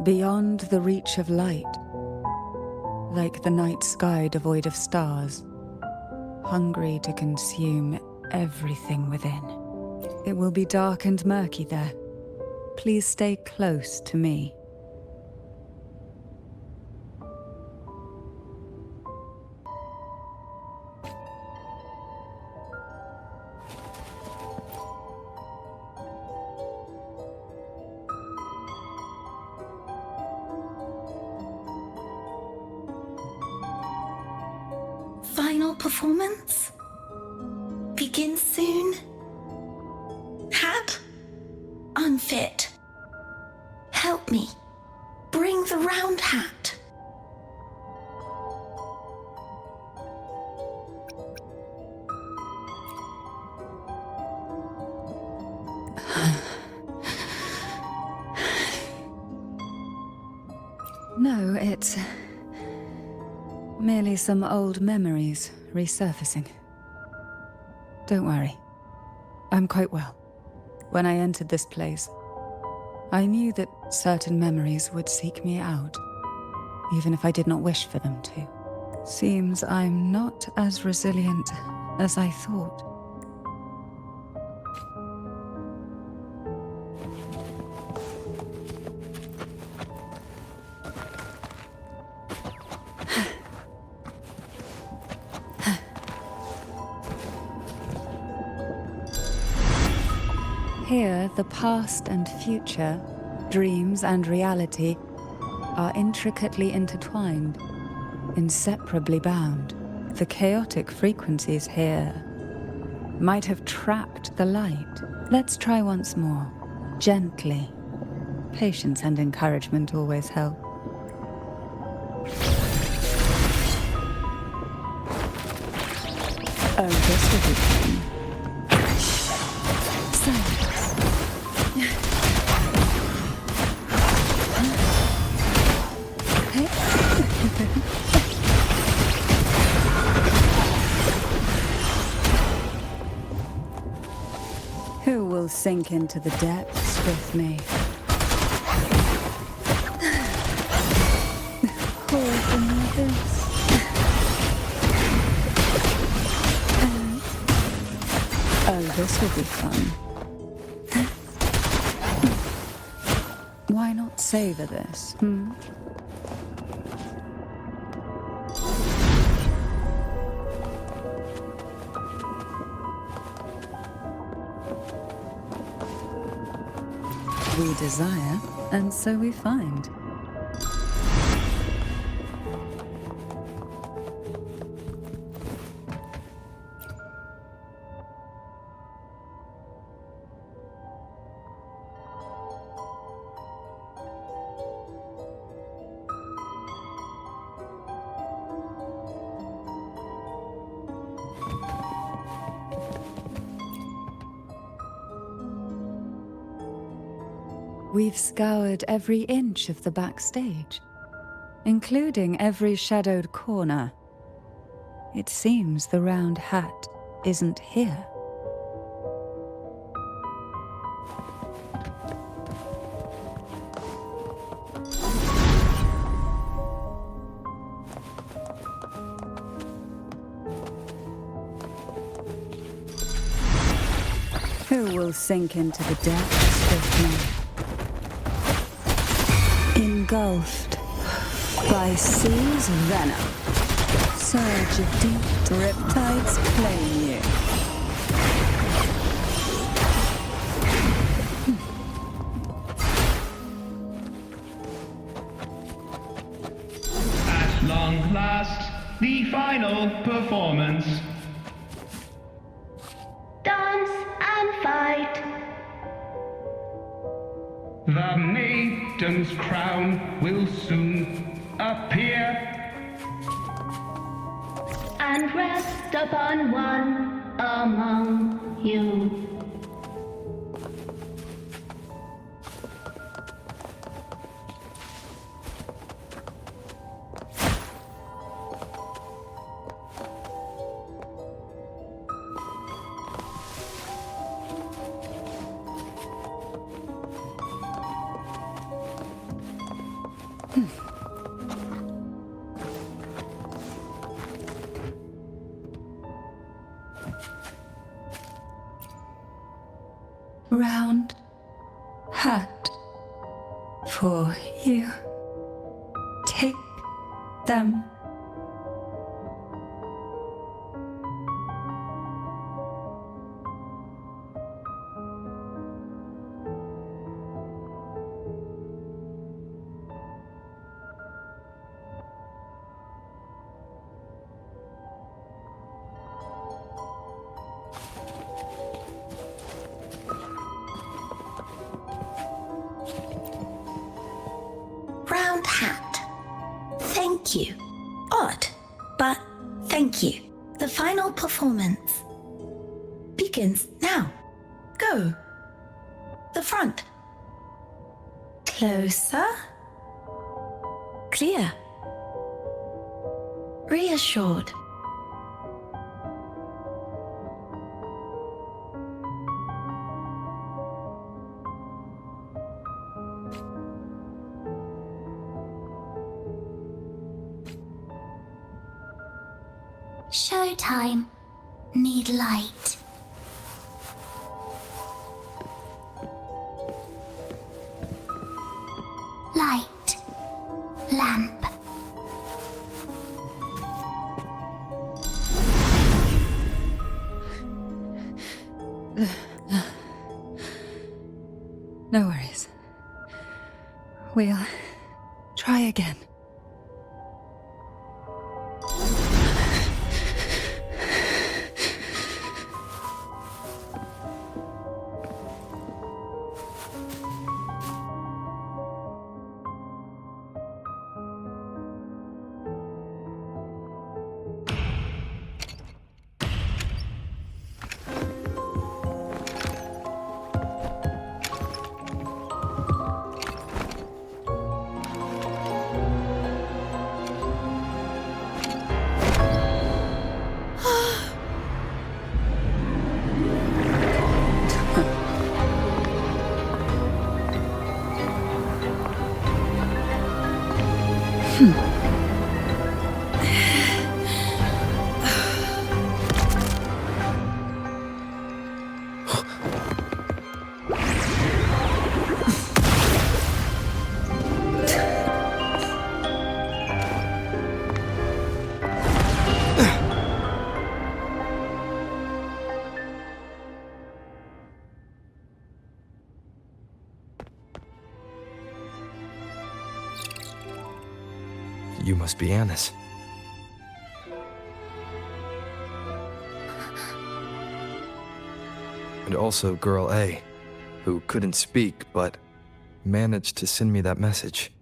beyond the reach of light, like the night sky devoid of stars, hungry to consume everything within. It will be dark and murky there. Please stay close to me. performance begins soon. Hat? Unfit. Help me. Bring the round hat. No, it's merely some old memories resurfacing. Don't worry. I'm quite well. When I entered this place, I knew that certain memories would seek me out, even if I did not wish for them to. Seems I'm not as resilient as I thought. Here, the past and future, dreams and reality, are intricately intertwined, inseparably bound. The chaotic frequencies here might have trapped the light. Let's try once more, gently. Patience and encouragement always help. Oh, this will be fun. Silence. Who will sink into the depths with me? Call for me this. Oh, this will be fun. Why not savor this, We desire, and so we find. We've scoured every inch of the backstage, including every shadowed corner. It seems the round hat isn't here. Who will sink into the depths with me? Engulfed by sea's venom, surge of deep riptides claim you. At long last, the final performance. Dance and fight. The maiden's crown will soon appear. And rest upon one among you. Round hat for you. Take them. thank you. Odd, but thank you. The final performance begins now. Go. The front. Closer. Clear. Reassured. Showtime. Need light. Light. Lamp. No worries. We'll try again. You must be Annis. And also Girl A, who couldn't speak but managed to send me that message.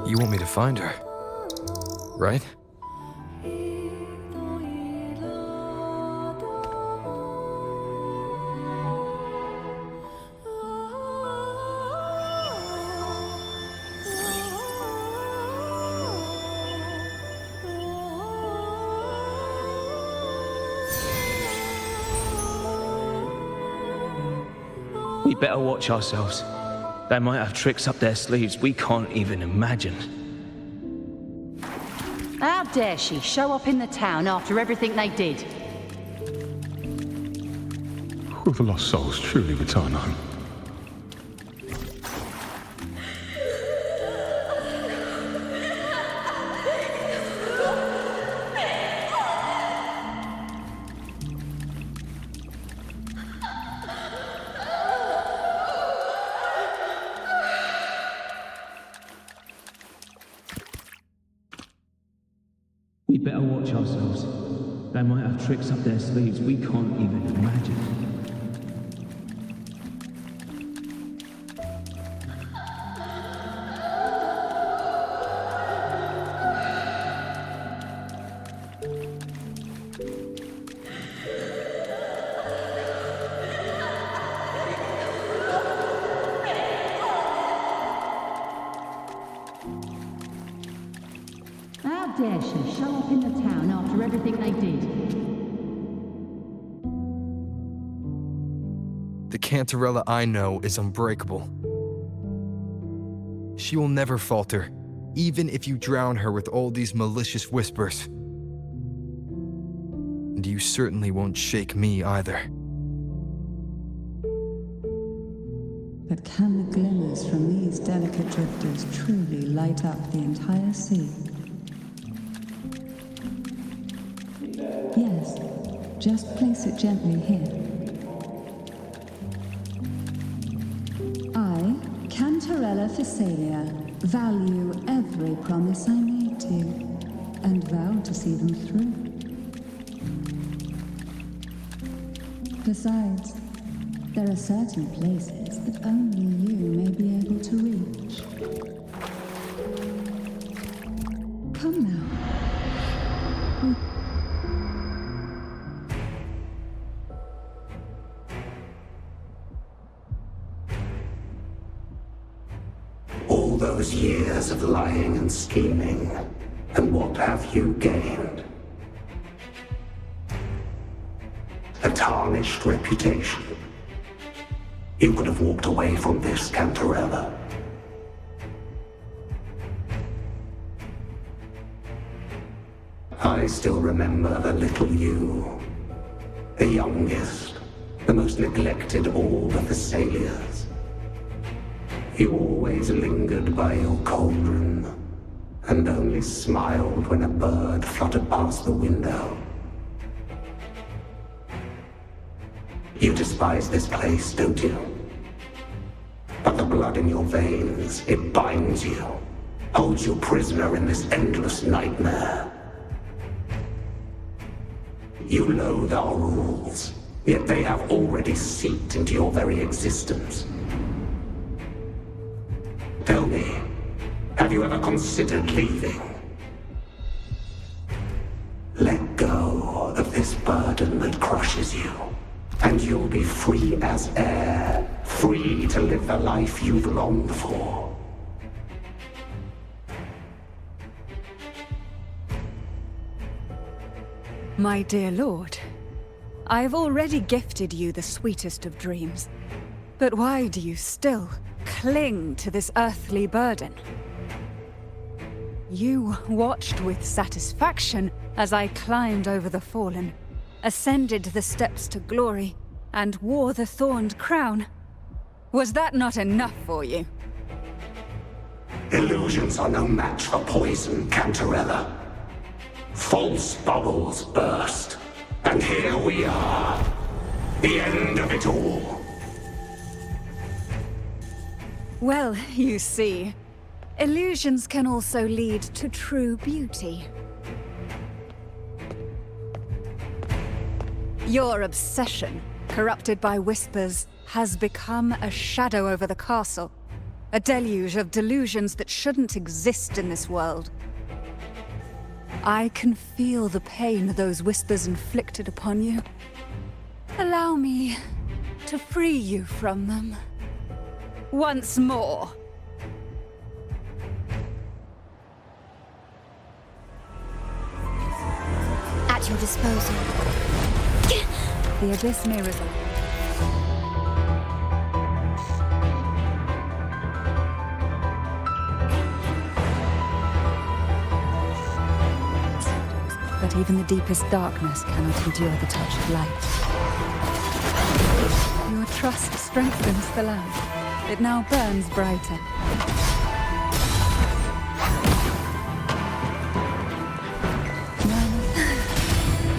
You want me to find her, right? We better watch ourselves. They might have tricks up their sleeves we can't even imagine. How dare she show up in the town after everything they did? Will the lost souls truly return home? We better watch ourselves. They might have tricks up their sleeves we can't even imagine. How dare she show up in the town after everything they did? The Cantarella I know is unbreakable. She will never falter, even if you drown her with all these malicious whispers. And you certainly won't shake me either. But can the glimmers from these delicate drifters truly light up the entire sea? Yes, just place it gently here. I, Cantarella Fisalia, value every promise I made to you, and vow to see them through. Besides, there are certain places that only you may be able to reach. Come now. All those years of lying and scheming, and what have you gained? A tarnished reputation. You could have walked away from this, Cantarella. I still remember the little you, the youngest, the most neglected of all the Fisalias. You always lingered by your cauldron, and only smiled when a bird fluttered past the window. You despise this place, don't you? But the blood in your veins, it binds you, holds you prisoner in this endless nightmare. You loathe our rules, yet they have already seeped into your very existence. Tell me, have you ever considered leaving? Let go of this burden that crushes you, and you'll be free as air, free to live the life you've longed for. My dear lord, I have already gifted you the sweetest of dreams. But why do you still cling to this earthly burden? You watched with satisfaction as I climbed over the fallen, ascended the steps to glory, and wore the thorned crown. Was that not enough for you? Illusions are no match for poison, Cantarella. False bubbles burst, and here we are. The end of it all. Well, you see, illusions can also lead to true beauty. Your obsession, corrupted by whispers, has become a shadow over the castle. A deluge of delusions that shouldn't exist in this world. I can feel the pain those whispers inflicted upon you. Allow me to free you from them. Once more. At your disposal. The abyss may resolve. But even the deepest darkness cannot endure the touch of light. Your trust strengthens the lamp. It now burns brighter.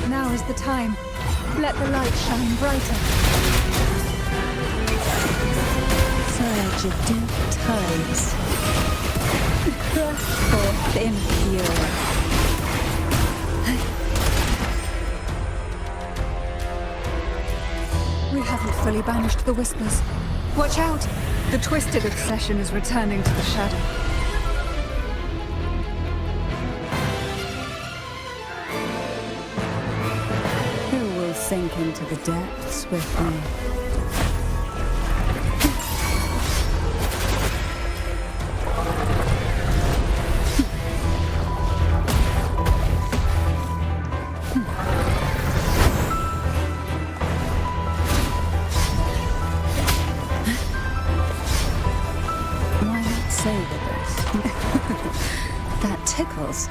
Now is the time. Let the light shine brighter. Surge of deep tides. Crush forth in fury. We haven't fully banished the whispers. Watch out! The twisted obsession is returning to the shadow. Who will sink into the depths with me? That tickles.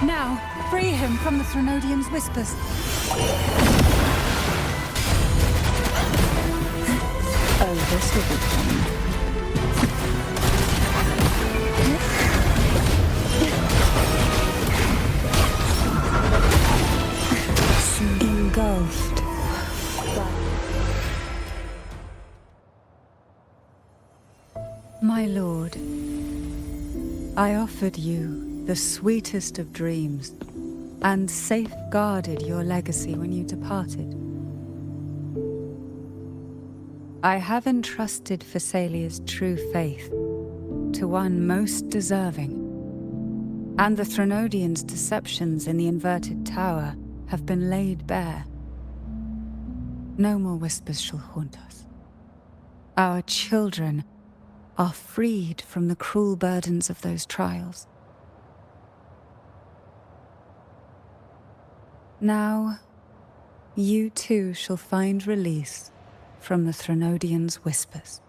Now, free him from the Threnodian's whispers. Oh, this will be fun. Engulfed. My lord, I offered you the sweetest of dreams and safeguarded your legacy when you departed. I have entrusted Fisalia's true faith to one most deserving, and the Threnodians' deceptions in the inverted tower have been laid bare. No more whispers shall haunt us. Our children are freed from the cruel burdens of those trials. Now, you too shall find release from the Threnodians' whispers.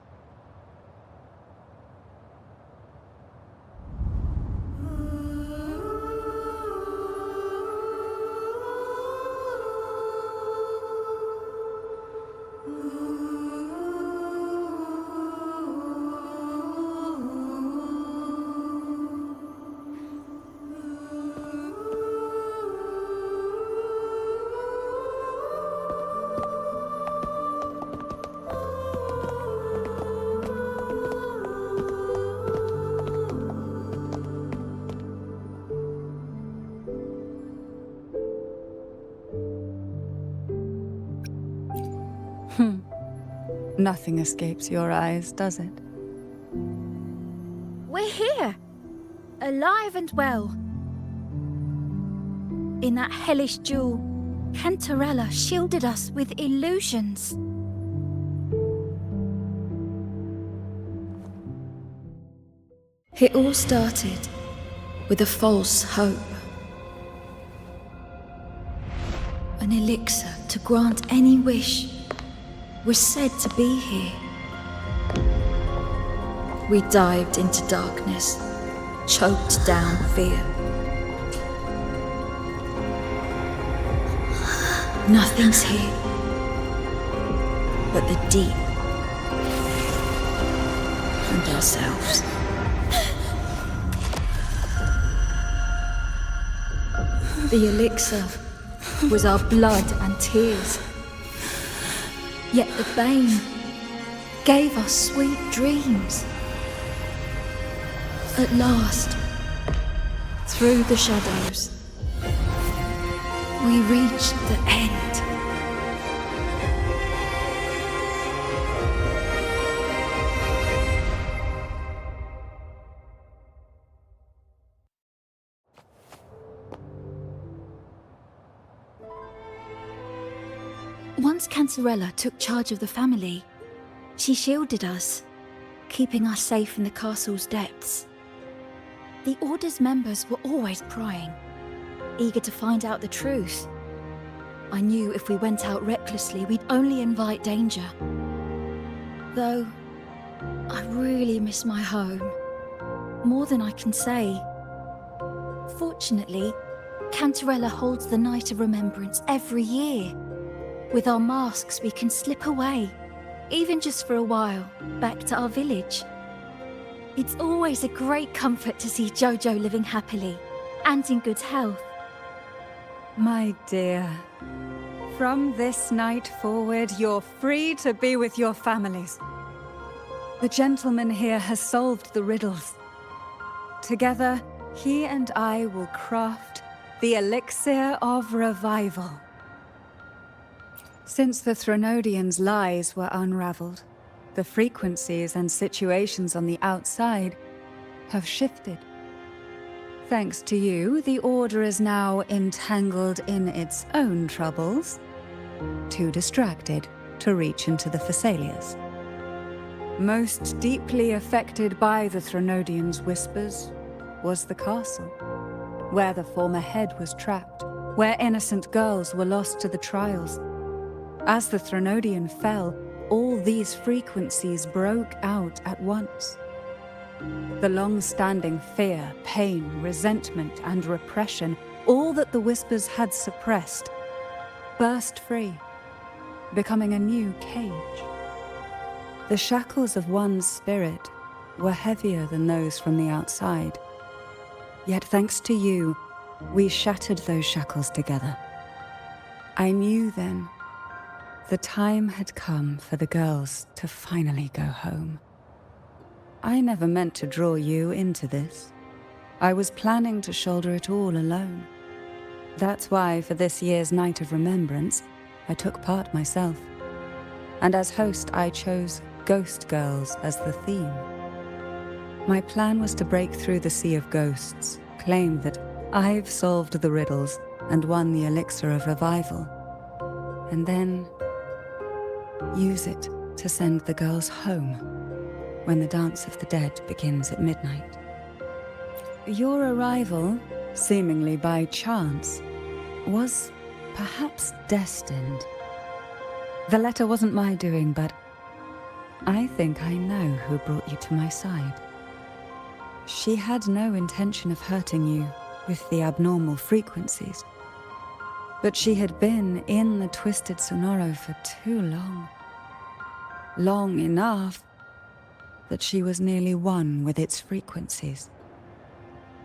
Nothing escapes your eyes, does it? We're here, alive and well. In that hellish duel, Cantarella shielded us with illusions. It all started with a false hope. An elixir to grant any wish was said to be here. We dived into darkness, choked down fear. Nothing's here but the deep and ourselves. The elixir was our blood and tears. Yet the bane gave us sweet dreams. At last, through the shadows, we reached the end. Once Cantarella took charge of the family, she shielded us, keeping us safe in the castle's depths. The Order's members were always prying, eager to find out the truth. I knew if we went out recklessly, we'd only invite danger. Though, I really miss my home, more than I can say. Fortunately, Cantarella holds the Night of Remembrance every year. With our masks, we can slip away, even just for a while, back to our village. It's always a great comfort to see Jojo living happily and in good health. My dear, from this night forward, you're free to be with your families. The gentleman here has solved the riddles. Together, he and I will craft the elixir of revival. Since the Threnodians' lies were unraveled, the frequencies and situations on the outside have shifted. Thanks to you, the Order is now entangled in its own troubles, too distracted to reach into the Fisalias. Most deeply affected by the Threnodians' whispers was the castle, where the former head was trapped, where innocent girls were lost to the trials. As the Threnodian fell, all these frequencies broke out at once. The long-standing fear, pain, resentment, and repression, all that the whispers had suppressed, burst free, becoming a new cage. The shackles of one's spirit were heavier than those from the outside. Yet thanks to you, we shattered those shackles together. I knew then the time had come for the girls to finally go home. I never meant to draw you into this. I was planning to shoulder it all alone. That's why, for this year's Night of Remembrance, I took part myself. And as host, I chose Ghost Girls as the theme. My plan was to break through the sea of ghosts, claim that I've solved the riddles and won the elixir of revival, and then use it to send the girls home when the Dance of the Dead begins at midnight. Your arrival, seemingly by chance, was perhaps destined. The letter wasn't my doing, but I think I know who brought you to my side. She had no intention of hurting you with the abnormal frequencies, but she had been in the Twisted Sonoro for too long. Long enough that she was nearly one with its frequencies.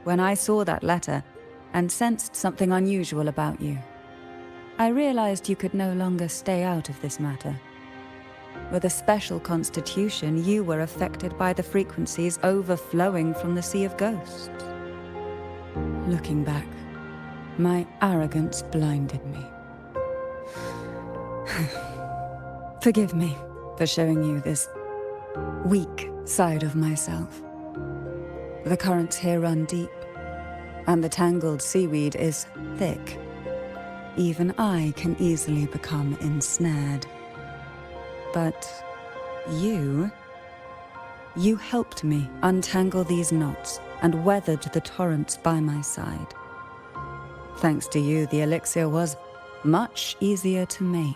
When I saw that letter and sensed something unusual about you, I realized you could no longer stay out of this matter. With a special constitution, you were affected by the frequencies overflowing from the Sea of Ghosts. Looking back, my arrogance blinded me. Forgive me for showing you this weak side of myself. The currents here run deep, and the tangled seaweed is thick. Even I can easily become ensnared. But you helped me untangle these knots and weathered the torrents by my side. Thanks to you, the elixir was much easier to make.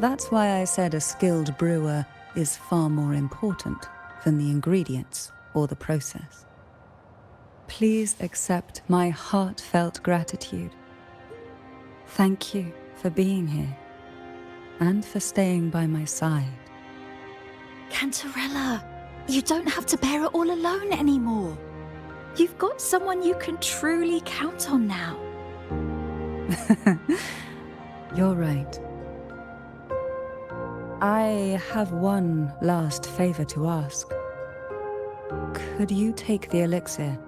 That's why I said a skilled brewer is far more important than the ingredients or the process. Please accept my heartfelt gratitude. Thank you for being here and for staying by my side. Cantarella, you don't have to bear it all alone anymore. You've got someone you can truly count on now. You're right. I have one last favor to ask. Could you take the elixir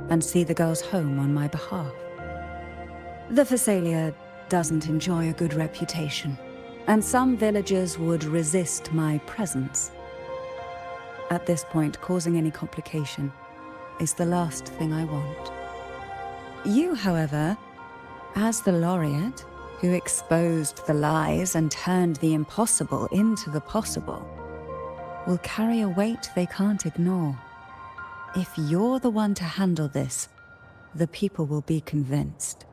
and see the girls home on my behalf? The Fisalia doesn't enjoy a good reputation, and some villagers would resist my presence. At this point, causing any complication is the last thing I want. You, however, as the laureate who exposed the lies and turned the impossible into the possible, will carry a weight they can't ignore. If you're the one to handle this, the people will be convinced.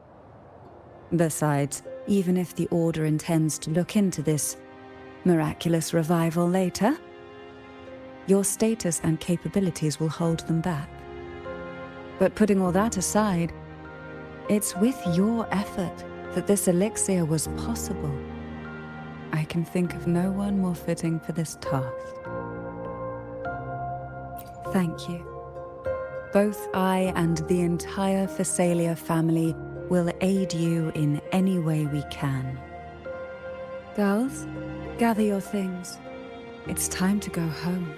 Besides, even if the Order intends to look into this miraculous revival later, your status and capabilities will hold them back. But putting all that aside, it's with your effort that this elixir was possible. I can think of no one more fitting for this task. Thank you. Both I and the entire Fisalia family will aid you in any way we can. Girls, gather your things. It's time to go home.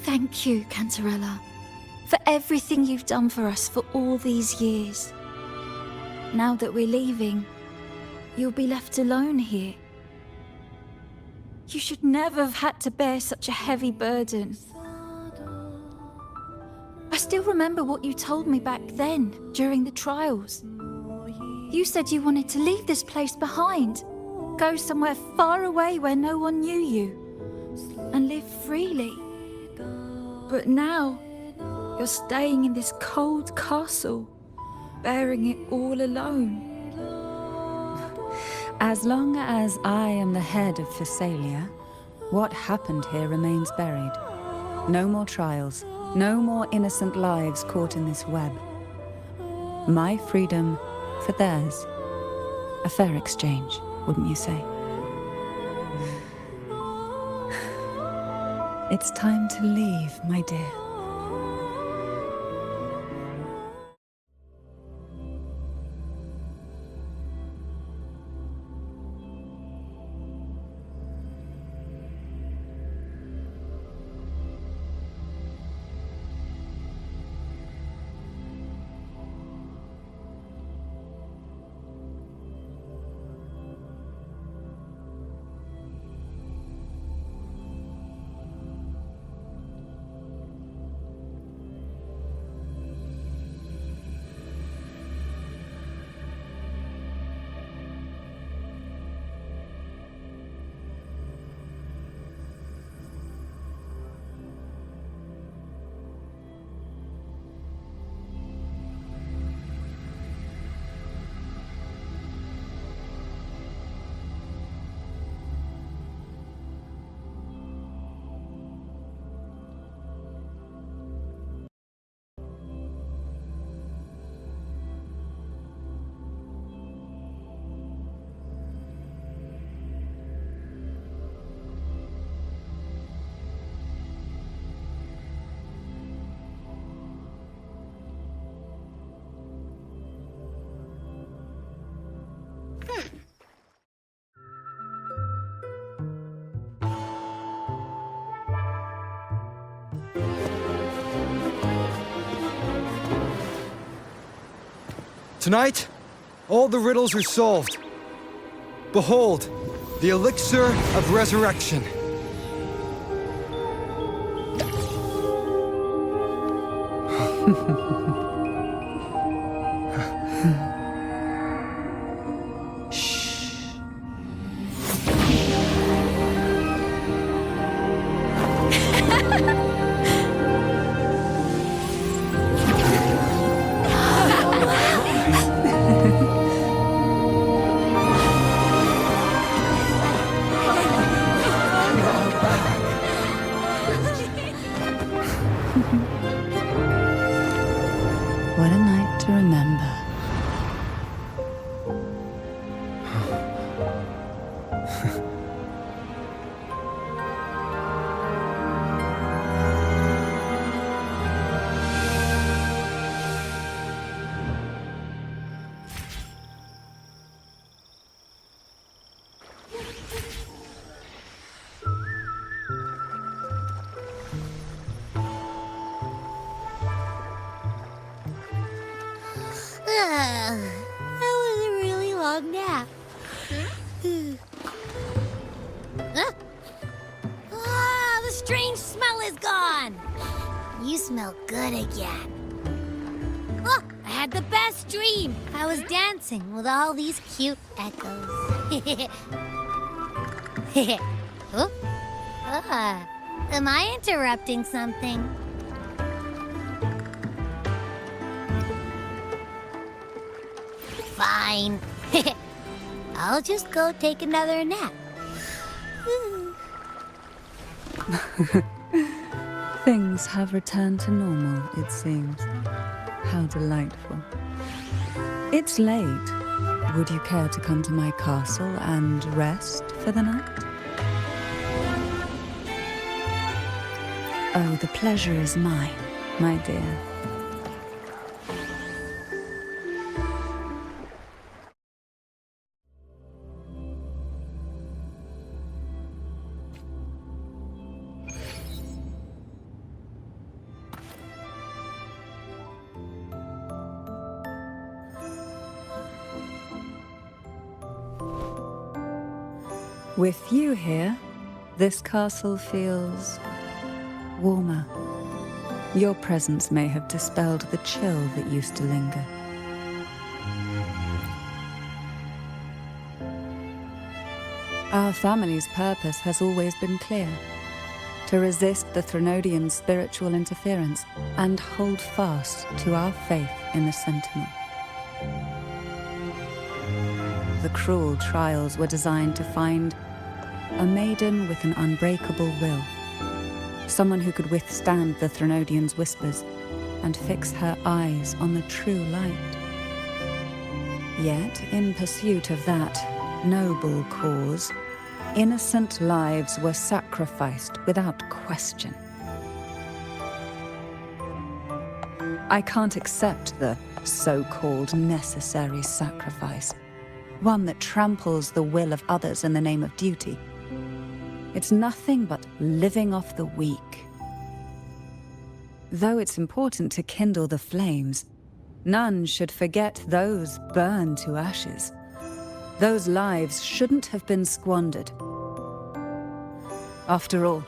Thank you, Cantarella, for everything you've done for us for all these years. Now that we're leaving, you'll be left alone here. You should never have had to bear such a heavy burden. I still remember what you told me back then, during the trials. You said you wanted to leave this place behind, go somewhere far away where no one knew you, and live freely. But now, you're staying in this cold castle, bearing it all alone. As long as I am the head of Fisalia, what happened here remains buried. No more trials, No more innocent lives caught in this web. My freedom for theirs. A fair exchange, wouldn't you say? It's time to leave, my dear. Tonight, all the riddles are solved. Behold, the elixir of resurrection. What a night to remember. That was a really long nap. The strange smell is gone. You smell good again. Oh, I had the best dream. I was dancing with all these cute echoes. Oh, am I interrupting something? Fine. I'll just go take another nap. Things have returned to normal, it seems. How delightful. It's late. Would you care to come to my castle and rest for the night? Oh, the pleasure is mine, my dear. With you here, this castle feels warmer. Your presence may have dispelled the chill that used to linger. Our family's purpose has always been clear: to resist the Threnodian spiritual interference and hold fast to our faith in the Sentinel. The cruel trials were designed to find a maiden with an unbreakable will, Someone who could withstand the Threnodian's whispers and fix her eyes on the true light. Yet, in pursuit of that noble cause, innocent lives were sacrificed without question. I can't accept the so-called necessary sacrifice, one that tramples the will of others in the name of duty. It's nothing but living off the weak. Though it's important to kindle the flames, none should forget those burned to ashes. Those lives shouldn't have been squandered. After all,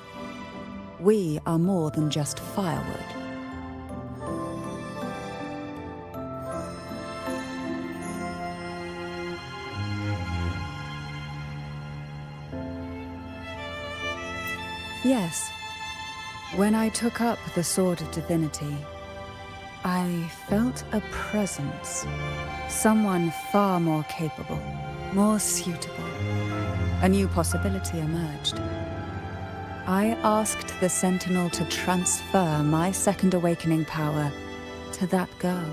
we are more than just firewood. Yes, when I took up the Sword of Divinity, I felt a presence. Someone far more capable, more suitable. A new possibility emerged. I asked the Sentinel to transfer my second awakening power to that girl.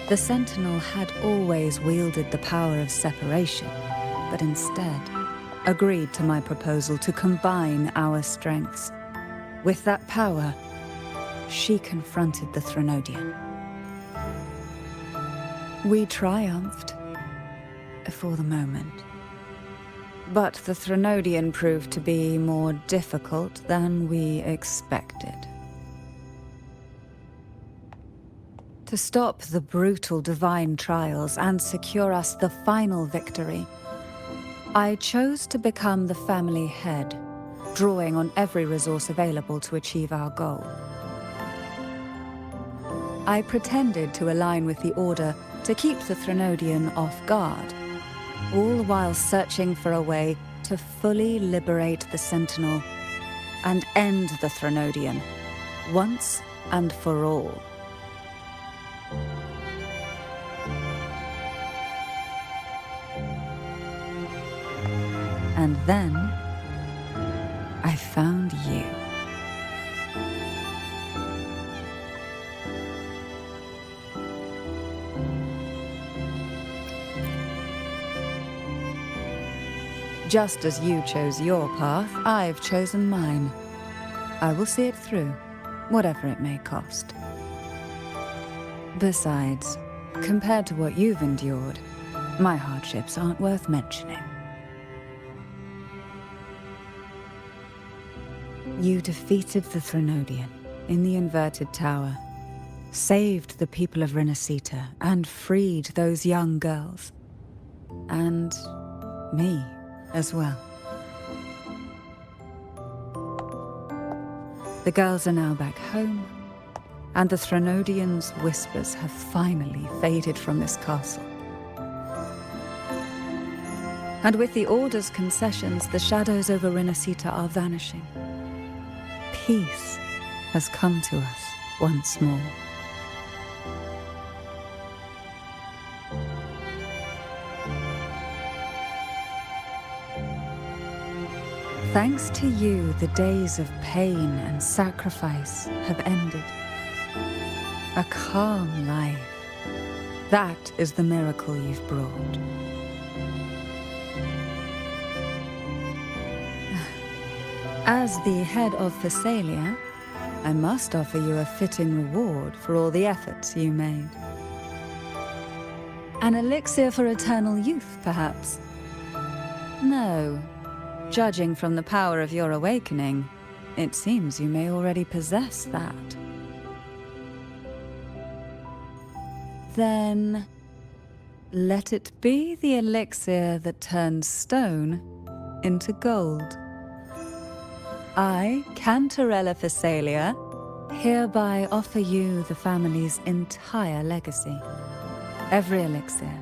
The Sentinel had always wielded the power of separation, but instead agreed to my proposal to combine our strengths. With that power, she confronted the Threnodian. We triumphed, for the moment. But the Threnodian proved to be more difficult than we expected. To stop the brutal divine trials and secure us the final victory, I chose to become the family head, drawing on every resource available to achieve our goal. I pretended to align with the Order to keep the Threnodian off guard, all while searching for a way to fully liberate the Sentinel and end the Threnodian, once and for all. And then, I found you. Just as you chose your path, I've chosen mine. I will see it through, whatever it may cost. Besides, compared to what you've endured, my hardships aren't worth mentioning. You defeated the Threnodian in the Inverted Tower, saved the people of Rinascita, and freed those young girls. And me as well. The girls are now back home, and the Threnodian's whispers have finally faded from this castle. And with the Order's concessions, the shadows over Rinascita are vanishing. Peace has come to us once more. Thanks to you, the days of pain and sacrifice have ended. A calm life. That is the miracle you've brought. As the head of Fisalia, I must offer you a fitting reward for all the efforts you made. An elixir for eternal youth, perhaps? No. Judging from the power of your awakening, it seems you may already possess that. Then, let it be the elixir that turns stone into gold. I, Cantarella Fisalia, hereby offer you the family's entire legacy. Every elixir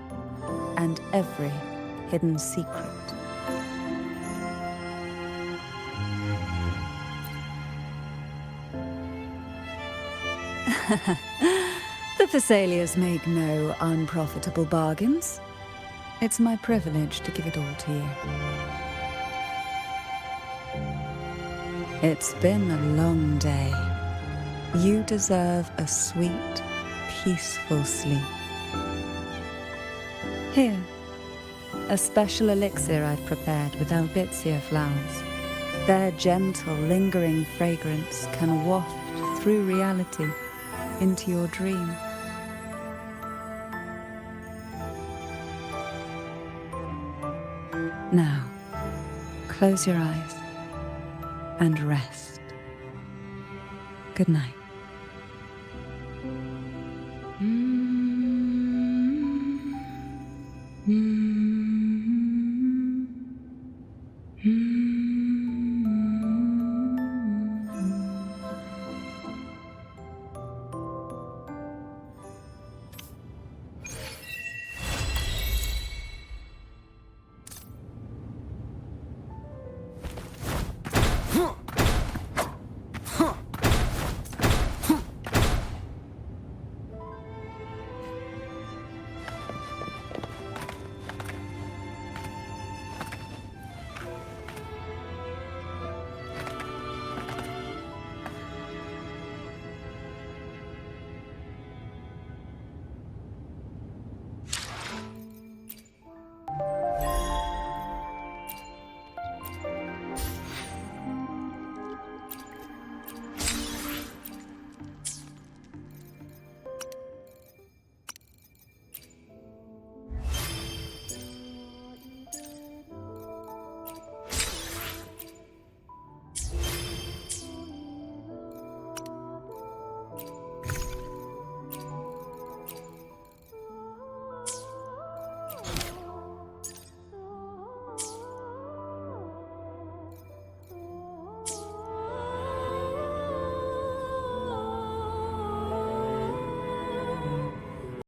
and every hidden secret. The Fisalias make no unprofitable bargains. It's my privilege to give it all to you. It's been a long day. You deserve a sweet, peaceful sleep. Here, a special elixir I've prepared with albizia flowers. Their gentle, lingering fragrance can waft through reality into your dream. Now, close your eyes and rest. Good night.